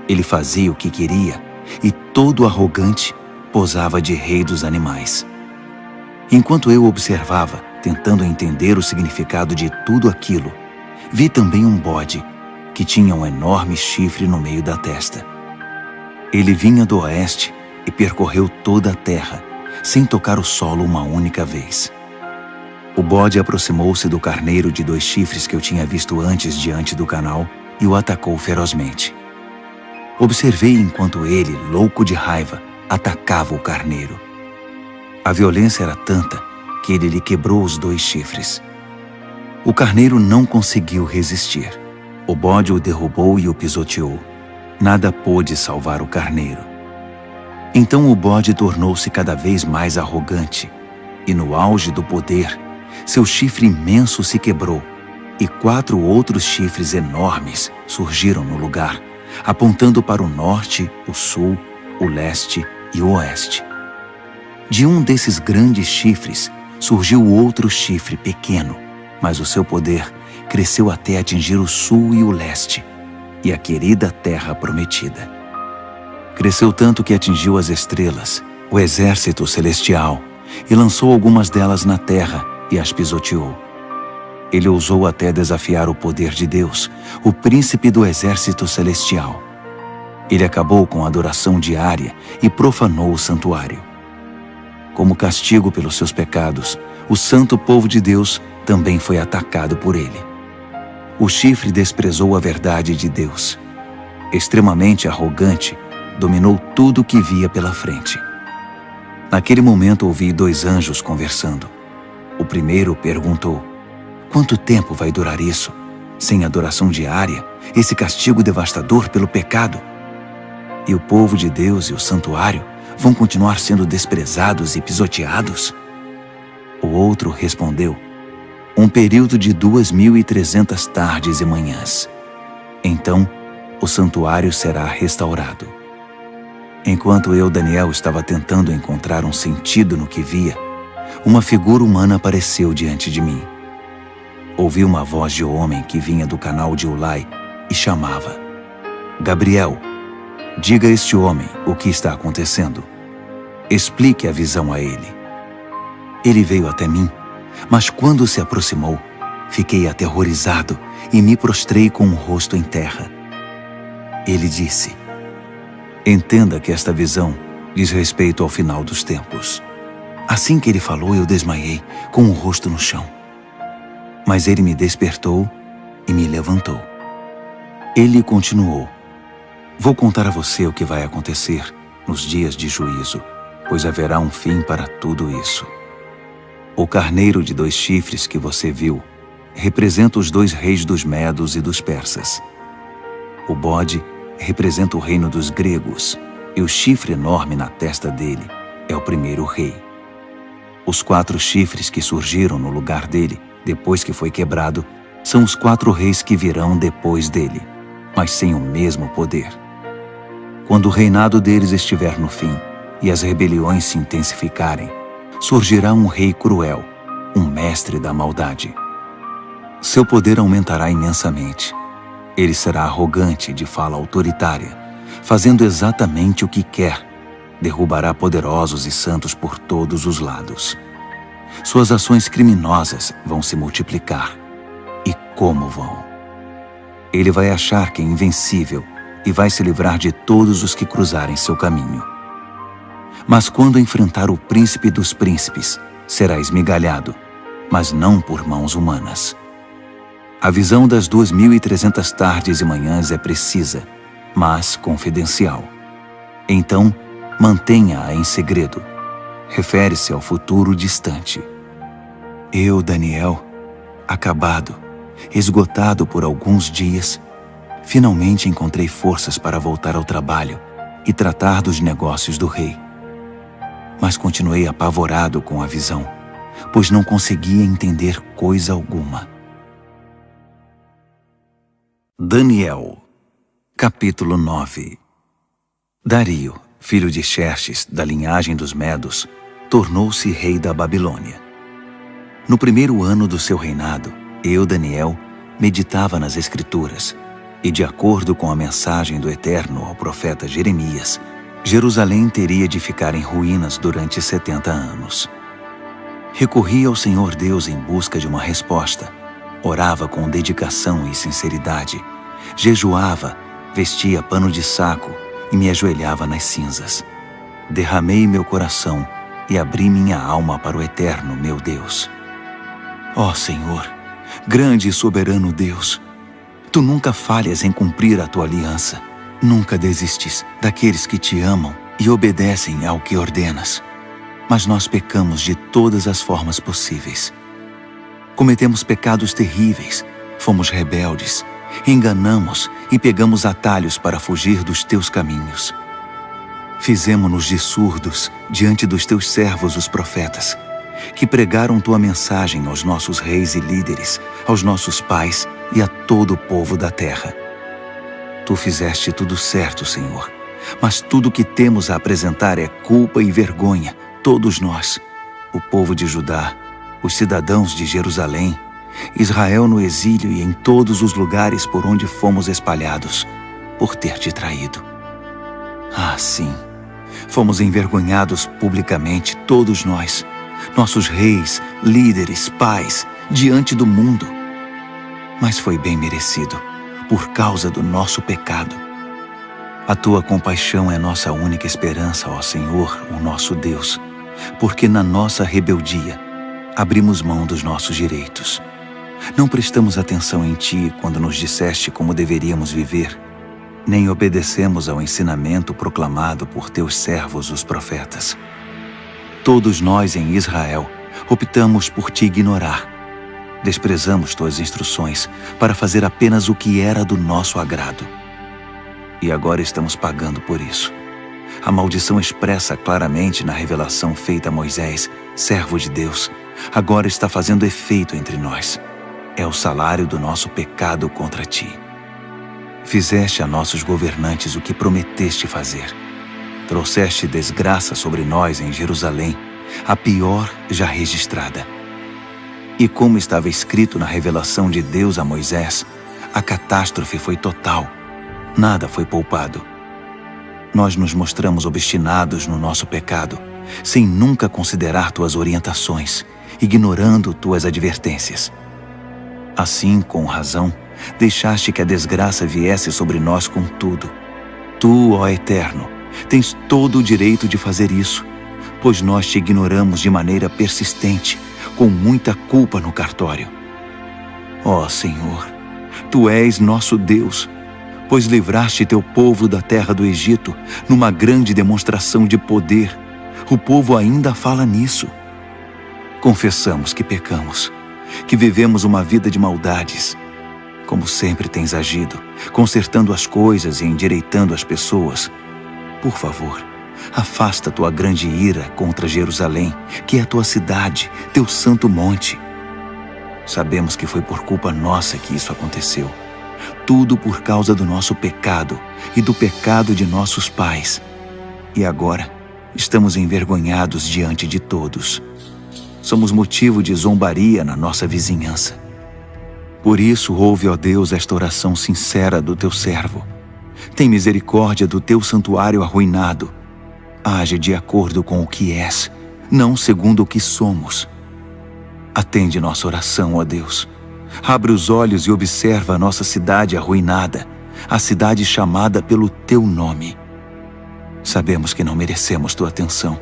Ele fazia o que queria e, todo arrogante, posava de rei dos animais. Enquanto eu observava, tentando entender o significado de tudo aquilo, vi também um bode que tinha um enorme chifre no meio da testa. Ele vinha do oeste e percorreu toda a terra, sem tocar o solo uma única vez. O bode aproximou-se do carneiro de 2 chifres que eu tinha visto antes diante do canal e o atacou ferozmente. Observei enquanto ele, louco de raiva, atacava o carneiro. A violência era tanta que ele lhe quebrou os 2 chifres. O carneiro não conseguiu resistir. O bode o derrubou e o pisoteou. Nada pôde salvar o carneiro. Então o bode tornou-se cada vez mais arrogante, e no auge do poder, seu chifre imenso se quebrou, e 4 outros chifres enormes surgiram no lugar, apontando para o norte, o sul, o leste e o oeste. De um desses grandes chifres surgiu outro chifre pequeno, mas o seu poder cresceu até atingir o sul e o leste, e a querida terra prometida. Cresceu tanto que atingiu as estrelas, o exército celestial, e lançou algumas delas na terra e as pisoteou. Ele ousou até desafiar o poder de Deus, o príncipe do exército celestial. Ele acabou com a adoração diária e profanou o santuário. Como castigo pelos seus pecados, o santo povo de Deus também foi atacado por ele. O chifre desprezou a verdade de Deus. Extremamente arrogante, dominou tudo o que via pela frente. Naquele momento ouvi 2 anjos conversando. O primeiro perguntou: quanto tempo vai durar isso? Sem adoração diária, esse castigo devastador pelo pecado? E o povo de Deus e o santuário vão continuar sendo desprezados e pisoteados? O outro respondeu: um período de 2.300 tardes e manhãs. Então, o santuário será restaurado. Enquanto eu, Daniel, estava tentando encontrar um sentido no que via, uma figura humana apareceu diante de mim. Ouvi uma voz de homem que vinha do canal de Ulai e chamava: Gabriel, diga a este homem o que está acontecendo. Explique a visão a ele. Ele veio até mim, mas quando se aproximou, fiquei aterrorizado e me prostrei com o rosto em terra. Ele disse: Entenda que esta visão diz respeito ao final dos tempos. Assim que ele falou, eu desmaiei, com o rosto no chão. Mas ele me despertou e me levantou. Ele continuou: vou contar a você o que vai acontecer nos dias de juízo, pois haverá um fim para tudo isso. O carneiro de 2 chifres que você viu representa os 2 reis dos medos e dos persas. O bode representa o reino dos gregos, e o chifre enorme na testa dele é o primeiro rei. Os 4 chifres que surgiram no lugar dele, depois que foi quebrado, são os 4 reis que virão depois dele, mas sem o mesmo poder. Quando o reinado deles estiver no fim e as rebeliões se intensificarem, surgirá um rei cruel, um mestre da maldade. Seu poder aumentará imensamente. Ele será arrogante, de fala autoritária, fazendo exatamente o que quer. Derrubará poderosos e santos por todos os lados. Suas ações criminosas vão se multiplicar. E como vão? Ele vai achar que é invencível e vai se livrar de todos os que cruzarem seu caminho. Mas quando enfrentar o príncipe dos príncipes, será esmigalhado, mas não por mãos humanas. A visão das 2.300 tardes e manhãs é precisa, mas confidencial. Então, mantenha-a em segredo. Refere-se ao futuro distante. Eu, Daniel, acabado, esgotado por alguns dias, finalmente encontrei forças para voltar ao trabalho e tratar dos negócios do rei. Mas continuei apavorado com a visão, pois não conseguia entender coisa alguma. Daniel, capítulo 9. Dario, filho de Xerxes, da linhagem dos Medos, tornou-se rei da Babilônia. No primeiro ano do seu reinado, eu, Daniel, meditava nas Escrituras, e de acordo com a mensagem do Eterno ao profeta Jeremias, Jerusalém teria de ficar em ruínas durante 70 anos. Recorri ao Senhor Deus em busca de uma resposta. Orava com dedicação e sinceridade. Jejuava, vestia pano de saco e me ajoelhava nas cinzas. Derramei meu coração e abri minha alma para o Eterno, meu Deus. Ó Senhor, grande e soberano Deus, Tu nunca falhas em cumprir a Tua aliança. Nunca desistes daqueles que Te amam e obedecem ao que ordenas. Mas nós pecamos de todas as formas possíveis. Cometemos pecados terríveis, fomos rebeldes, enganamos e pegamos atalhos para fugir dos Teus caminhos. Fizemo-nos de surdos diante dos Teus servos, os profetas, que pregaram Tua mensagem aos nossos reis e líderes, aos nossos pais e a todo o povo da terra. Tu fizeste tudo certo, Senhor, mas tudo o que temos a apresentar é culpa e vergonha, todos nós, o povo de Judá, os cidadãos de Jerusalém, Israel no exílio e em todos os lugares por onde fomos espalhados, por ter Te traído. Ah, sim, fomos envergonhados publicamente, todos nós, nossos reis, líderes, pais, diante do mundo. Mas foi bem merecido, por causa do nosso pecado. A Tua compaixão é nossa única esperança, ó Senhor, o nosso Deus, porque na nossa rebeldia abrimos mão dos nossos direitos. Não prestamos atenção em Ti quando nos disseste como deveríamos viver, nem obedecemos ao ensinamento proclamado por Teus servos, os profetas. Todos nós em Israel optamos por Te ignorar. Desprezamos Tuas instruções para fazer apenas o que era do nosso agrado. E agora estamos pagando por isso. A maldição expressa claramente na revelação feita a Moisés, servo de Deus, agora está fazendo efeito entre nós. É o salário do nosso pecado contra Ti. Fizeste a nossos governantes o que prometeste fazer. Trouxeste desgraça sobre nós em Jerusalém, a pior já registrada. E como estava escrito na revelação de Deus a Moisés, a catástrofe foi total. Nada foi poupado. Nós nos mostramos obstinados no nosso pecado, sem nunca considerar Tuas orientações, ignorando Tuas advertências. Assim, com razão, deixaste que a desgraça viesse sobre nós com tudo. Tu, ó Eterno, Tens todo o direito de fazer isso, pois nós te ignoramos de maneira persistente, com muita culpa no cartório. Ó Senhor, Tu és nosso Deus, pois livraste Teu povo da terra do Egito numa grande demonstração de poder. O povo ainda fala nisso. Confessamos que pecamos, que vivemos uma vida de maldades. Como sempre tens agido, consertando as coisas e endireitando as pessoas. Por favor, afasta Tua grande ira contra Jerusalém, que é a Tua cidade, Teu santo monte. Sabemos que foi por culpa nossa que isso aconteceu. Tudo por causa do nosso pecado e do pecado de nossos pais. E agora, estamos envergonhados diante de todos. Somos motivo de zombaria na nossa vizinhança. Por isso, ouve, ó Deus, esta oração sincera do Teu servo. Tem misericórdia do Teu santuário arruinado. Age de acordo com o que és, não segundo o que somos. Atende nossa oração, ó Deus. Abre os olhos e observa a nossa cidade arruinada, a cidade chamada pelo Teu nome. Sabemos que não merecemos Tua atenção.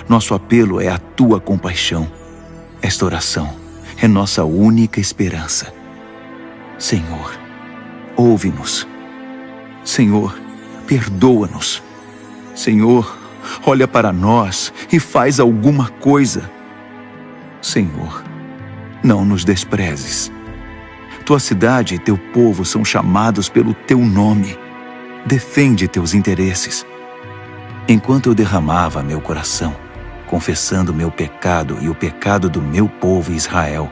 Nosso apelo é a Tua compaixão. Esta oração é nossa única esperança. Senhor, ouve-nos. Senhor, perdoa-nos. Senhor, olha para nós e faz alguma coisa. Senhor, não nos desprezes. Tua cidade e Teu povo são chamados pelo Teu nome. Defende Teus interesses. Enquanto eu derramava meu coração, confessando meu pecado e o pecado do meu povo Israel,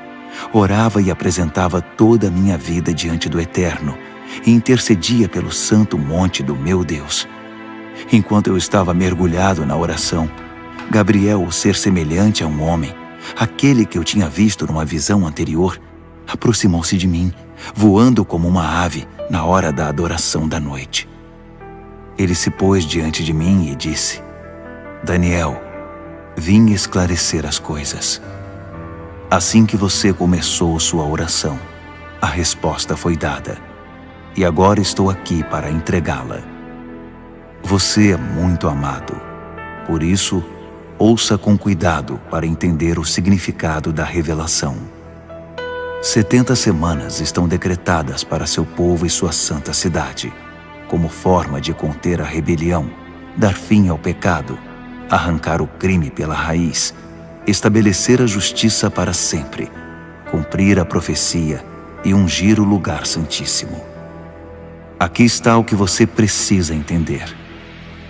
orava e apresentava toda a minha vida diante do Eterno e intercedia pelo santo monte do meu Deus. Enquanto eu estava mergulhado na oração, Gabriel, o ser semelhante a um homem, aquele que eu tinha visto numa visão anterior, aproximou-se de mim, voando como uma ave na hora da adoração da noite. Ele se pôs diante de mim e disse: Daniel, vim esclarecer as coisas. Assim que você começou sua oração, a resposta foi dada, e agora estou aqui para entregá-la. Você é muito amado, por isso, ouça com cuidado para entender o significado da revelação. 70 semanas estão decretadas para seu povo e sua santa cidade, como forma de conter a rebelião, dar fim ao pecado, arrancar o crime pela raiz, estabelecer a justiça para sempre, cumprir a profecia e ungir o lugar santíssimo. Aqui está o que você precisa entender.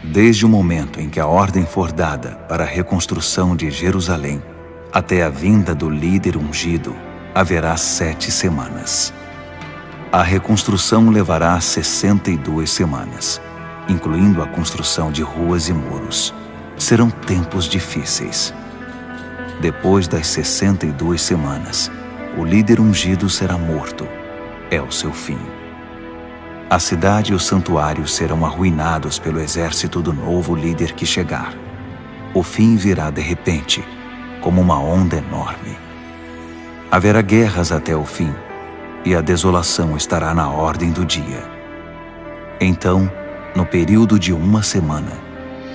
Desde o momento em que a ordem for dada para a reconstrução de Jerusalém, até a vinda do líder ungido, haverá 7 semanas. A reconstrução levará 62 semanas, incluindo a construção de ruas e muros. Serão tempos difíceis. Depois das 62 semanas, o líder ungido será morto. É o seu fim. A cidade e o santuário serão arruinados pelo exército do novo líder que chegar. O fim virá de repente, como uma onda enorme. Haverá guerras até o fim, e a desolação estará na ordem do dia. Então, no período de 1 semana,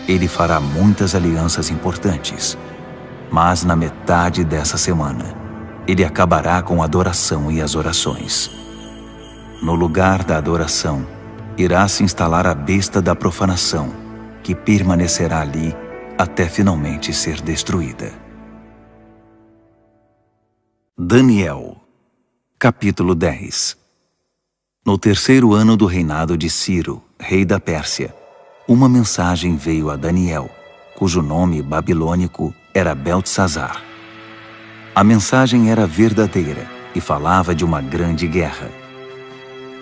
ele fará muitas alianças importantes. Mas na metade dessa semana, ele acabará com a adoração e as orações. No lugar da adoração, irá se instalar a besta da profanação, que permanecerá ali até finalmente ser destruída. Daniel, capítulo 10. No 3º ano do reinado de Ciro, rei da Pérsia, uma mensagem veio a Daniel, cujo nome babilônico era Beltesazar. A mensagem era verdadeira e falava de uma grande guerra.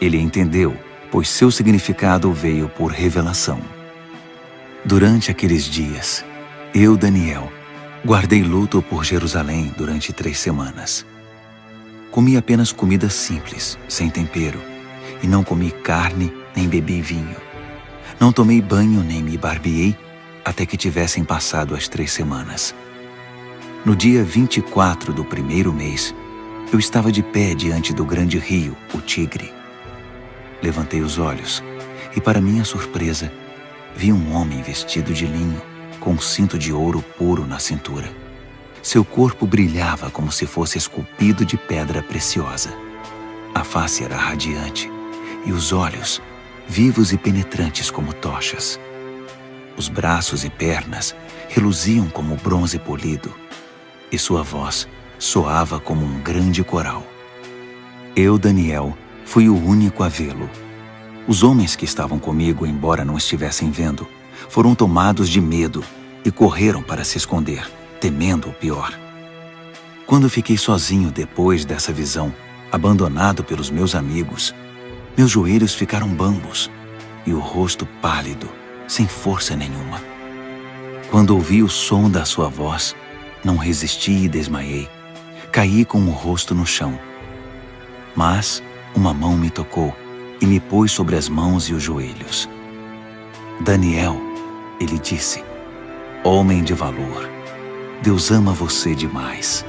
Ele entendeu, pois seu significado veio por revelação. Durante aqueles dias, eu, Daniel, guardei luto por Jerusalém durante 3 semanas. Comi apenas comida simples, sem tempero, e não comi carne nem bebi vinho. Não tomei banho nem me barbeei até que tivessem passado as 3 semanas. No dia 24 do 1º mês, eu estava de pé diante do grande rio, o Tigre. Levantei os olhos e, para minha surpresa, vi um homem vestido de linho, com um cinto de ouro puro na cintura. Seu corpo brilhava como se fosse esculpido de pedra preciosa. A face era radiante, e os olhos, vivos e penetrantes como tochas. Os braços e pernas reluziam como bronze polido, e sua voz soava como um grande coral. Eu, Daniel, fui o único a vê-lo. Os homens que estavam comigo, embora não estivessem vendo, foram tomados de medo e correram para se esconder, temendo o pior. Quando fiquei sozinho depois dessa visão, abandonado pelos meus amigos, meus joelhos ficaram bambos e o rosto pálido, sem força nenhuma. Quando ouvi o som da sua voz, não resisti e desmaiei. Caí com o rosto no chão. Mas uma mão me tocou e me pôs sobre as mãos e os joelhos. Daniel, ele disse, homem de valor, Deus ama você demais.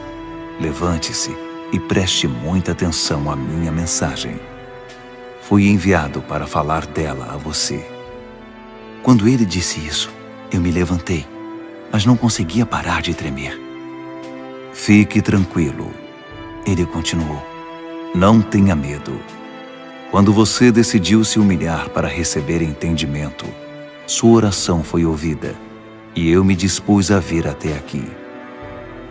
Levante-se e preste muita atenção à minha mensagem. Fui enviado para falar dela a você. Quando ele disse isso, eu me levantei, mas não conseguia parar de tremer. Fique tranquilo, ele continuou. Não tenha medo. Quando você decidiu se humilhar para receber entendimento, sua oração foi ouvida, e eu me dispus a vir até aqui.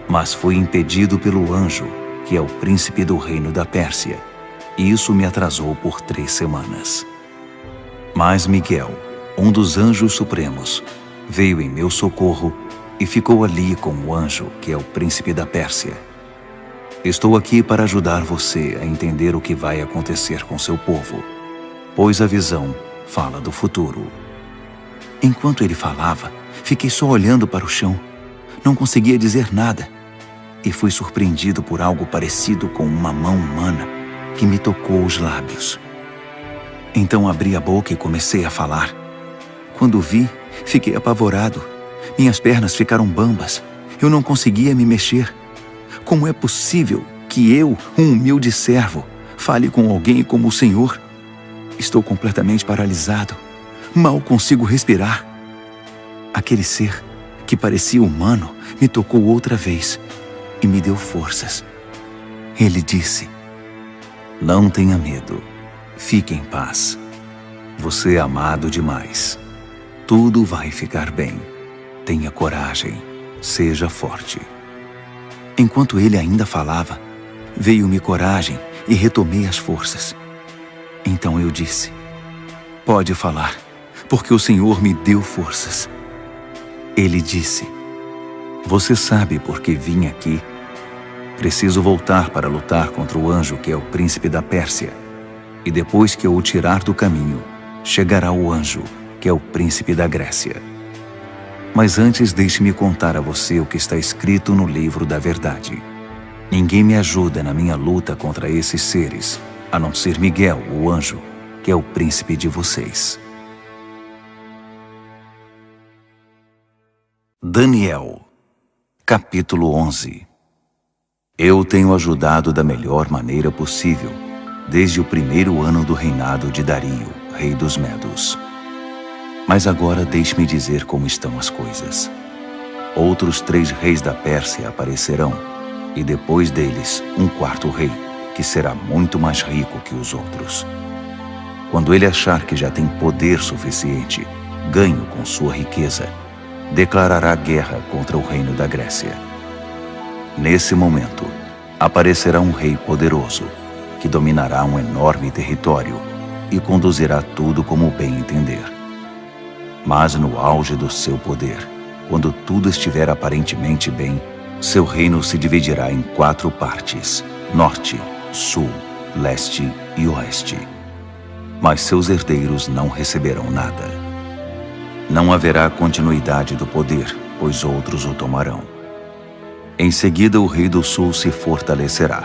Mas fui impedido pelo anjo, que é o príncipe do reino da Pérsia, e isso me atrasou por 3 semanas. Mas Miguel, um dos anjos supremos, veio em meu socorro e ficou ali com o anjo, que é o príncipe da Pérsia. Estou aqui para ajudar você a entender o que vai acontecer com seu povo, pois a visão fala do futuro. Enquanto ele falava, fiquei só olhando para o chão. Não conseguia dizer nada. E fui surpreendido por algo parecido com uma mão humana que me tocou os lábios. Então abri a boca e comecei a falar. Quando vi, fiquei apavorado. Minhas pernas ficaram bambas. Eu não conseguia me mexer. Como é possível que eu, um humilde servo, fale com alguém como o Senhor? Estou completamente paralisado. Mal consigo respirar. Aquele ser, que parecia humano, me tocou outra vez e me deu forças. Ele disse, não tenha medo. Fique em paz. Você é amado demais. Tudo vai ficar bem. Tenha coragem. Seja forte. Enquanto ele ainda falava, veio-me coragem e retomei as forças. Então eu disse, pode falar, porque o Senhor me deu forças. Ele disse, você sabe por que vim aqui? Preciso voltar para lutar contra o anjo que é o príncipe da Pérsia. E depois que eu o tirar do caminho, chegará o anjo que é o príncipe da Grécia. Mas antes deixe-me contar a você o que está escrito no livro da verdade. Ninguém me ajuda na minha luta contra esses seres, a não ser Miguel, o anjo, que é o príncipe de vocês. Daniel, capítulo 11. Eu tenho ajudado da melhor maneira possível, desde o 1º ano do reinado de Dario, rei dos Medos. Mas agora deixe-me dizer como estão as coisas. Outros 3 reis da Pérsia aparecerão, e depois deles um 4º rei, que será muito mais rico que os outros. Quando ele achar que já tem poder suficiente, ganho com sua riqueza, declarará guerra contra o reino da Grécia. Nesse momento, aparecerá um rei poderoso, que dominará um enorme território e conduzirá tudo como bem entender. Mas no auge do seu poder, quando tudo estiver aparentemente bem, seu reino se dividirá em 4 partes, norte, sul, leste e oeste. Mas seus herdeiros não receberão nada. Não haverá continuidade do poder, pois outros o tomarão. Em seguida, o rei do sul se fortalecerá,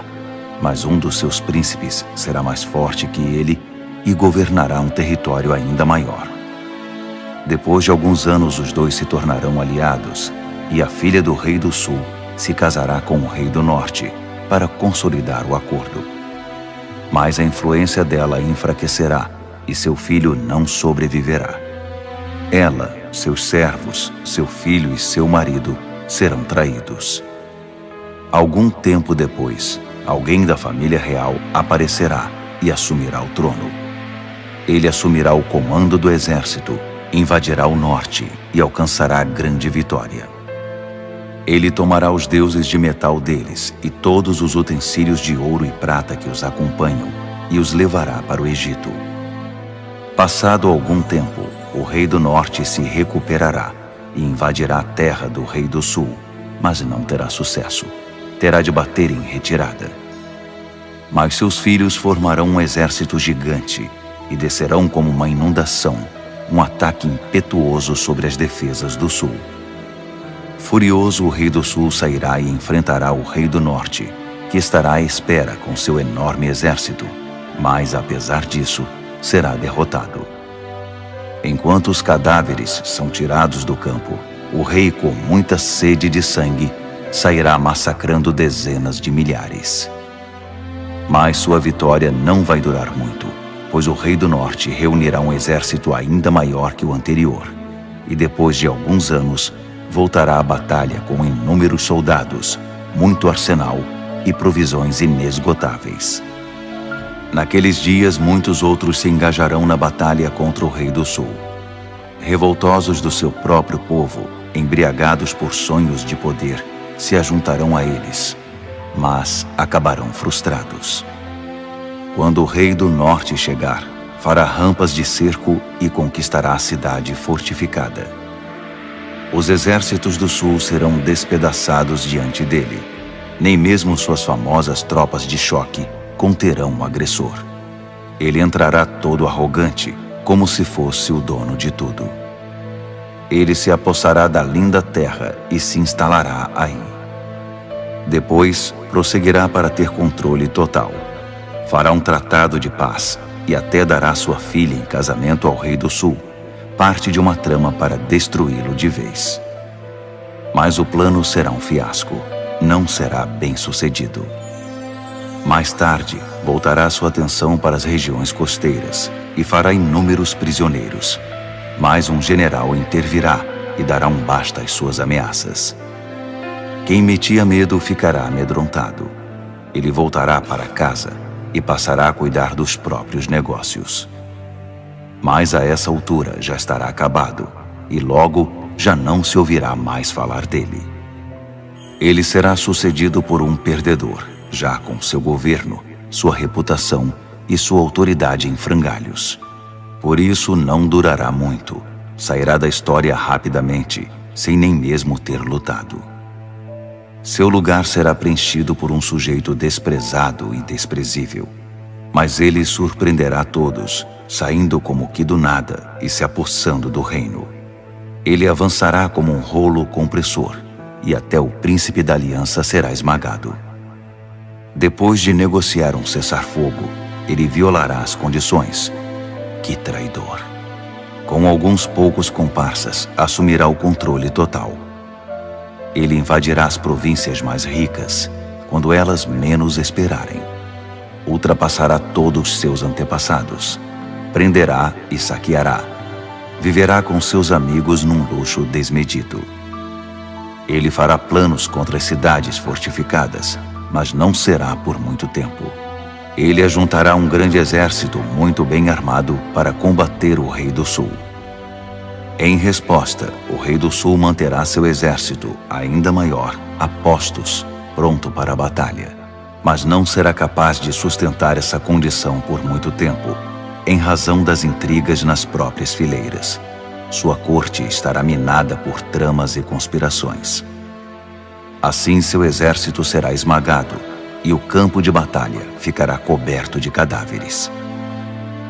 mas um dos seus príncipes será mais forte que ele e governará um território ainda maior. Depois de alguns anos, os dois se tornarão aliados, e a filha do rei do sul se casará com o rei do norte para consolidar o acordo. Mas a influência dela enfraquecerá, e seu filho não sobreviverá. Ela, seus servos, seu filho e seu marido serão traídos. Algum tempo depois, alguém da família real aparecerá e assumirá o trono. Ele assumirá o comando do exército, invadirá o norte e alcançará grande vitória. Ele tomará os deuses de metal deles e todos os utensílios de ouro e prata que os acompanham e os levará para o Egito. Passado algum tempo, o rei do norte se recuperará e invadirá a terra do rei do sul, mas não terá sucesso. Terá de bater em retirada. Mas seus filhos formarão um exército gigante e descerão como uma inundação, um ataque impetuoso sobre as defesas do sul. Furioso, o rei do sul sairá e enfrentará o rei do norte, que estará à espera com seu enorme exército, mas, apesar disso, será derrotado. Enquanto os cadáveres são tirados do campo, o rei, com muita sede de sangue, sairá massacrando dezenas de milhares. Mas sua vitória não vai durar muito, pois o rei do norte reunirá um exército ainda maior que o anterior, e depois de alguns anos, voltará à batalha com inúmeros soldados, muito arsenal e provisões inesgotáveis. Naqueles dias, muitos outros se engajarão na batalha contra o rei do sul. Revoltosos do seu próprio povo, embriagados por sonhos de poder, se ajuntarão a eles, mas acabarão frustrados. Quando o rei do norte chegar, fará rampas de cerco e conquistará a cidade fortificada. Os exércitos do sul serão despedaçados diante dele. Nem mesmo suas famosas tropas de choque conterão o agressor. Ele entrará todo arrogante, como se fosse o dono de tudo. Ele se apossará da linda terra e se instalará aí. Depois, prosseguirá para ter controle total. Fará um tratado de paz e até dará sua filha em casamento ao rei do sul, parte de uma trama para destruí-lo de vez. Mas o plano será um fiasco, não será bem-sucedido. Mais tarde, voltará sua atenção para as regiões costeiras e fará inúmeros prisioneiros. Mas um general intervirá e dará um basta às suas ameaças. Quem metia medo ficará amedrontado. Ele voltará para casa e passará a cuidar dos próprios negócios. Mas a essa altura já estará acabado e logo já não se ouvirá mais falar dele. Ele será sucedido por um perdedor, já com seu governo, sua reputação e sua autoridade em frangalhos. Por isso não durará muito, sairá da história rapidamente, sem nem mesmo ter lutado. Seu lugar será preenchido por um sujeito desprezado e desprezível. Mas ele surpreenderá todos, saindo como que do nada e se apossando do reino. Ele avançará como um rolo compressor, e até o príncipe da aliança será esmagado. Depois de negociar um cessar-fogo, ele violará as condições. Que traidor! Com alguns poucos comparsas, assumirá o controle total. Ele invadirá as províncias mais ricas, quando elas menos esperarem. Ultrapassará todos seus antepassados. Prenderá e saqueará. Viverá com seus amigos num luxo desmedido. Ele fará planos contra as cidades fortificadas, mas não será por muito tempo. Ele ajuntará um grande exército muito bem armado para combater o rei do sul. Em resposta, o rei do sul manterá seu exército, ainda maior, a postos, pronto para a batalha. Mas não será capaz de sustentar essa condição por muito tempo, em razão das intrigas nas próprias fileiras. Sua corte estará minada por tramas e conspirações. Assim seu exército será esmagado, e o campo de batalha ficará coberto de cadáveres.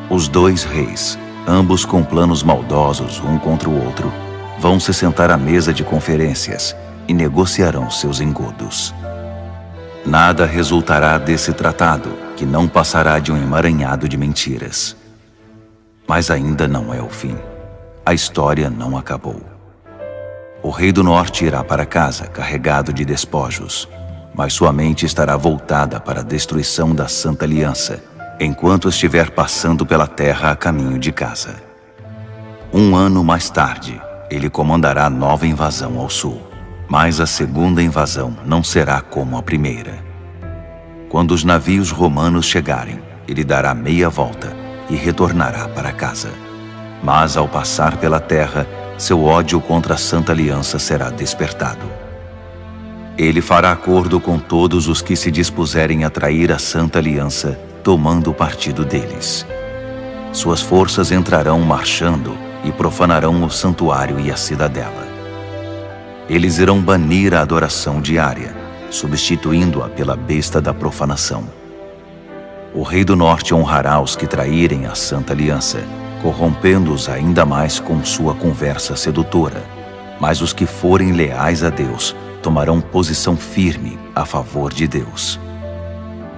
Os dois reis, ambos com planos maldosos um contra o outro, vão se sentar à mesa de conferências e negociarão seus engodos. Nada resultará desse tratado, que não passará de um emaranhado de mentiras. Mas ainda não é o fim. A história não acabou. O rei do norte irá para casa carregado de despojos, mas sua mente estará voltada para a destruição da Santa Aliança, enquanto estiver passando pela terra a caminho de casa. Um ano mais tarde, ele comandará nova invasão ao sul. Mas a segunda invasão não será como a primeira. Quando os navios romanos chegarem, ele dará meia volta e retornará para casa. Mas ao passar pela terra, seu ódio contra a Santa Aliança será despertado. Ele fará acordo com todos os que se dispuserem a trair a Santa Aliança, tomando partido deles. Suas forças entrarão marchando e profanarão o santuário e a cidadela. Eles irão banir a adoração diária, substituindo-a pela besta da profanação. O rei do norte honrará os que traírem a Santa Aliança, corrompendo-os ainda mais com sua conversa sedutora. Mas os que forem leais a Deus tomarão posição firme a favor de Deus.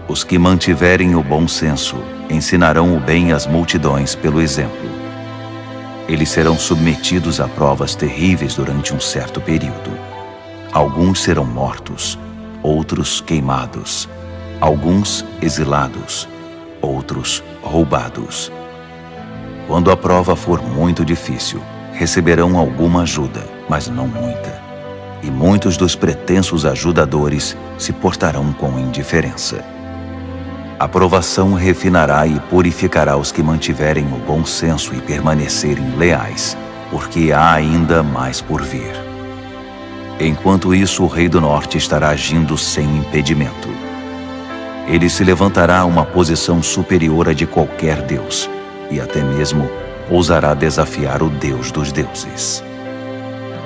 Os que mantiverem o bom senso ensinarão o bem às multidões pelo exemplo. Eles serão submetidos a provas terríveis durante um certo período. Alguns serão mortos, outros queimados, alguns exilados, outros roubados. Quando a prova for muito difícil, receberão alguma ajuda, mas não muita. E muitos dos pretensos ajudadores se portarão com indiferença. A provação refinará e purificará os que mantiverem o bom senso e permanecerem leais, porque há ainda mais por vir. Enquanto isso, o rei do norte estará agindo sem impedimento. Ele se levantará a uma posição superior à de qualquer deus, e até mesmo ousará desafiar o Deus dos deuses.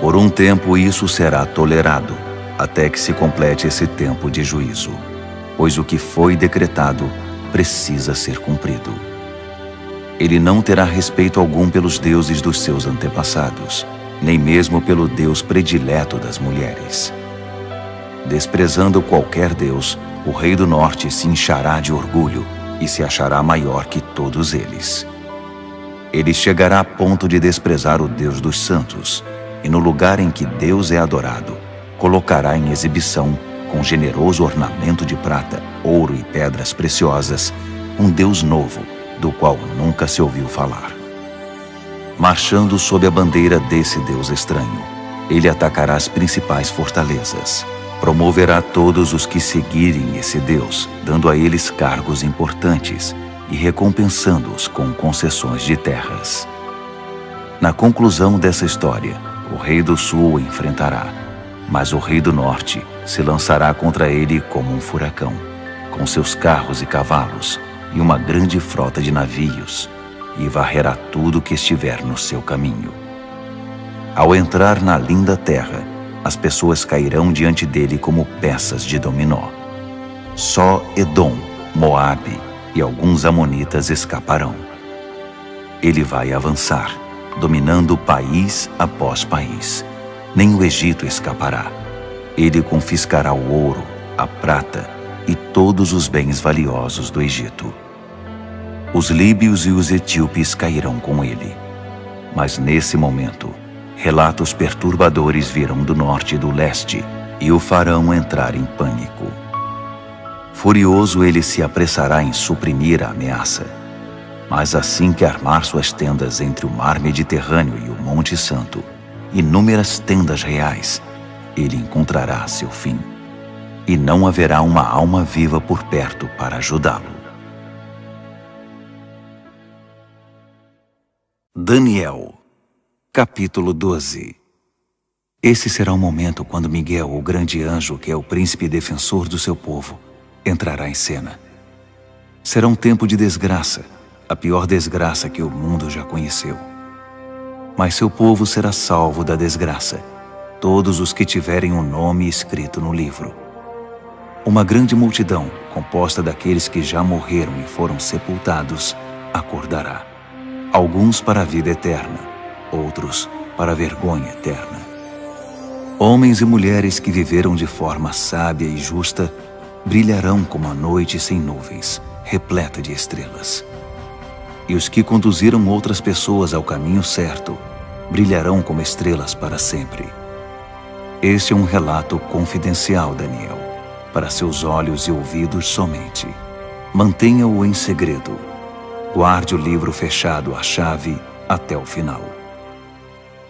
Por um tempo isso será tolerado, até que se complete esse tempo de juízo, pois o que foi decretado precisa ser cumprido. Ele não terá respeito algum pelos deuses dos seus antepassados, nem mesmo pelo Deus predileto das mulheres. Desprezando qualquer Deus, o rei do norte se inchará de orgulho e se achará maior que todos eles. Ele chegará a ponto de desprezar o Deus dos santos, e no lugar em que Deus é adorado, colocará em exibição, com generoso ornamento de prata, ouro e pedras preciosas, um Deus novo, do qual nunca se ouviu falar. Marchando sob a bandeira desse Deus estranho, ele atacará as principais fortalezas. Promoverá todos os que seguirem esse Deus, dando a eles cargos importantes e recompensando-os com concessões de terras. Na conclusão dessa história, o rei do sul o enfrentará, mas o rei do norte se lançará contra ele como um furacão, com seus carros e cavalos e uma grande frota de navios, e varrerá tudo que estiver no seu caminho. Ao entrar na linda terra, as pessoas cairão diante dele como peças de dominó. Só Edom, Moabe e alguns amonitas escaparão. Ele vai avançar, dominando país após país. Nem o Egito escapará. Ele confiscará o ouro, a prata e todos os bens valiosos do Egito. Os líbios e os etíopes cairão com ele. Mas nesse momento, relatos perturbadores virão do norte e do leste e o farão entrar em pânico. Furioso, ele se apressará em suprimir a ameaça. Mas assim que armar suas tendas entre o mar Mediterrâneo e o Monte Santo, inúmeras tendas reais, ele encontrará seu fim. E não haverá uma alma viva por perto para ajudá-lo. Daniel, capítulo 12. Esse será o momento quando Miguel, o grande anjo, que é o príncipe defensor do seu povo, entrará em cena. Será um tempo de desgraça, a pior desgraça que o mundo já conheceu. Mas seu povo será salvo da desgraça, todos os que tiverem um nome escrito no livro. Uma grande multidão, composta daqueles que já morreram e foram sepultados, acordará. Alguns para a vida eterna, outros para a vergonha eterna. Homens e mulheres que viveram de forma sábia e justa brilharão como a noite sem nuvens, repleta de estrelas. E os que conduziram outras pessoas ao caminho certo brilharão como estrelas para sempre. Este é um relato confidencial, Daniel, para seus olhos e ouvidos somente. Mantenha-o em segredo. Guarde o livro fechado à chave até o final.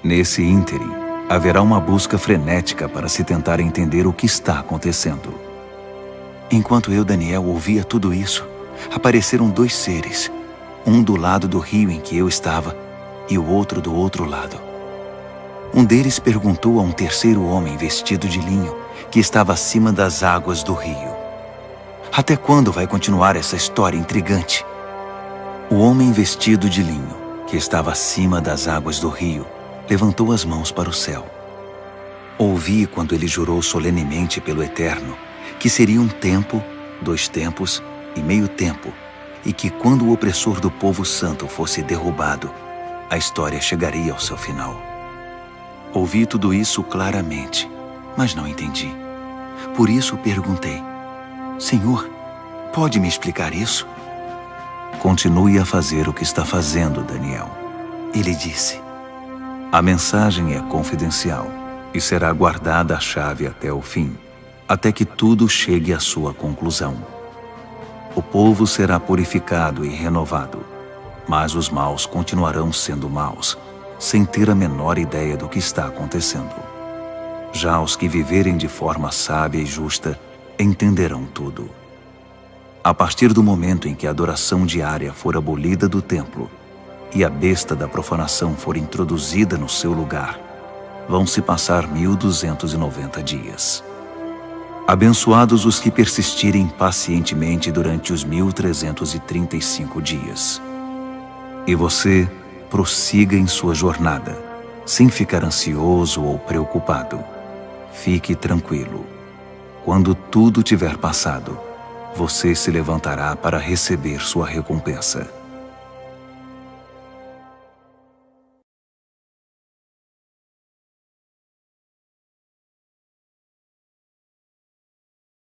Nesse ínterim, haverá uma busca frenética para se tentar entender o que está acontecendo. Enquanto eu, Daniel, ouvia tudo isso, apareceram 2 seres, um do lado do rio em que eu estava e o outro do outro lado. Um deles perguntou a um terceiro homem vestido de linho que estava acima das águas do rio: até quando vai continuar essa história intrigante? O homem vestido de linho, que estava acima das águas do rio, levantou as mãos para o céu. Ouvi quando ele jurou solenemente pelo Eterno que seria 1 tempo, 2 tempos e meio tempo, e que quando o opressor do povo santo fosse derrubado, a história chegaria ao seu final. Ouvi tudo isso claramente, mas não entendi. Por isso perguntei: Senhor, pode me explicar isso? Continue a fazer o que está fazendo, Daniel. Ele disse: a mensagem é confidencial e será guardada a chave até o fim, até que tudo chegue à sua conclusão. O povo será purificado e renovado, mas os maus continuarão sendo maus, sem ter a menor ideia do que está acontecendo. Já os que viverem de forma sábia e justa entenderão tudo. A partir do momento em que a adoração diária for abolida do templo e a besta da profanação for introduzida no seu lugar, vão se passar 1290 dias. Abençoados os que persistirem pacientemente durante os 1335 dias. E você prossiga em sua jornada, sem ficar ansioso ou preocupado. Fique tranquilo. Quando tudo tiver passado, você se levantará para receber sua recompensa.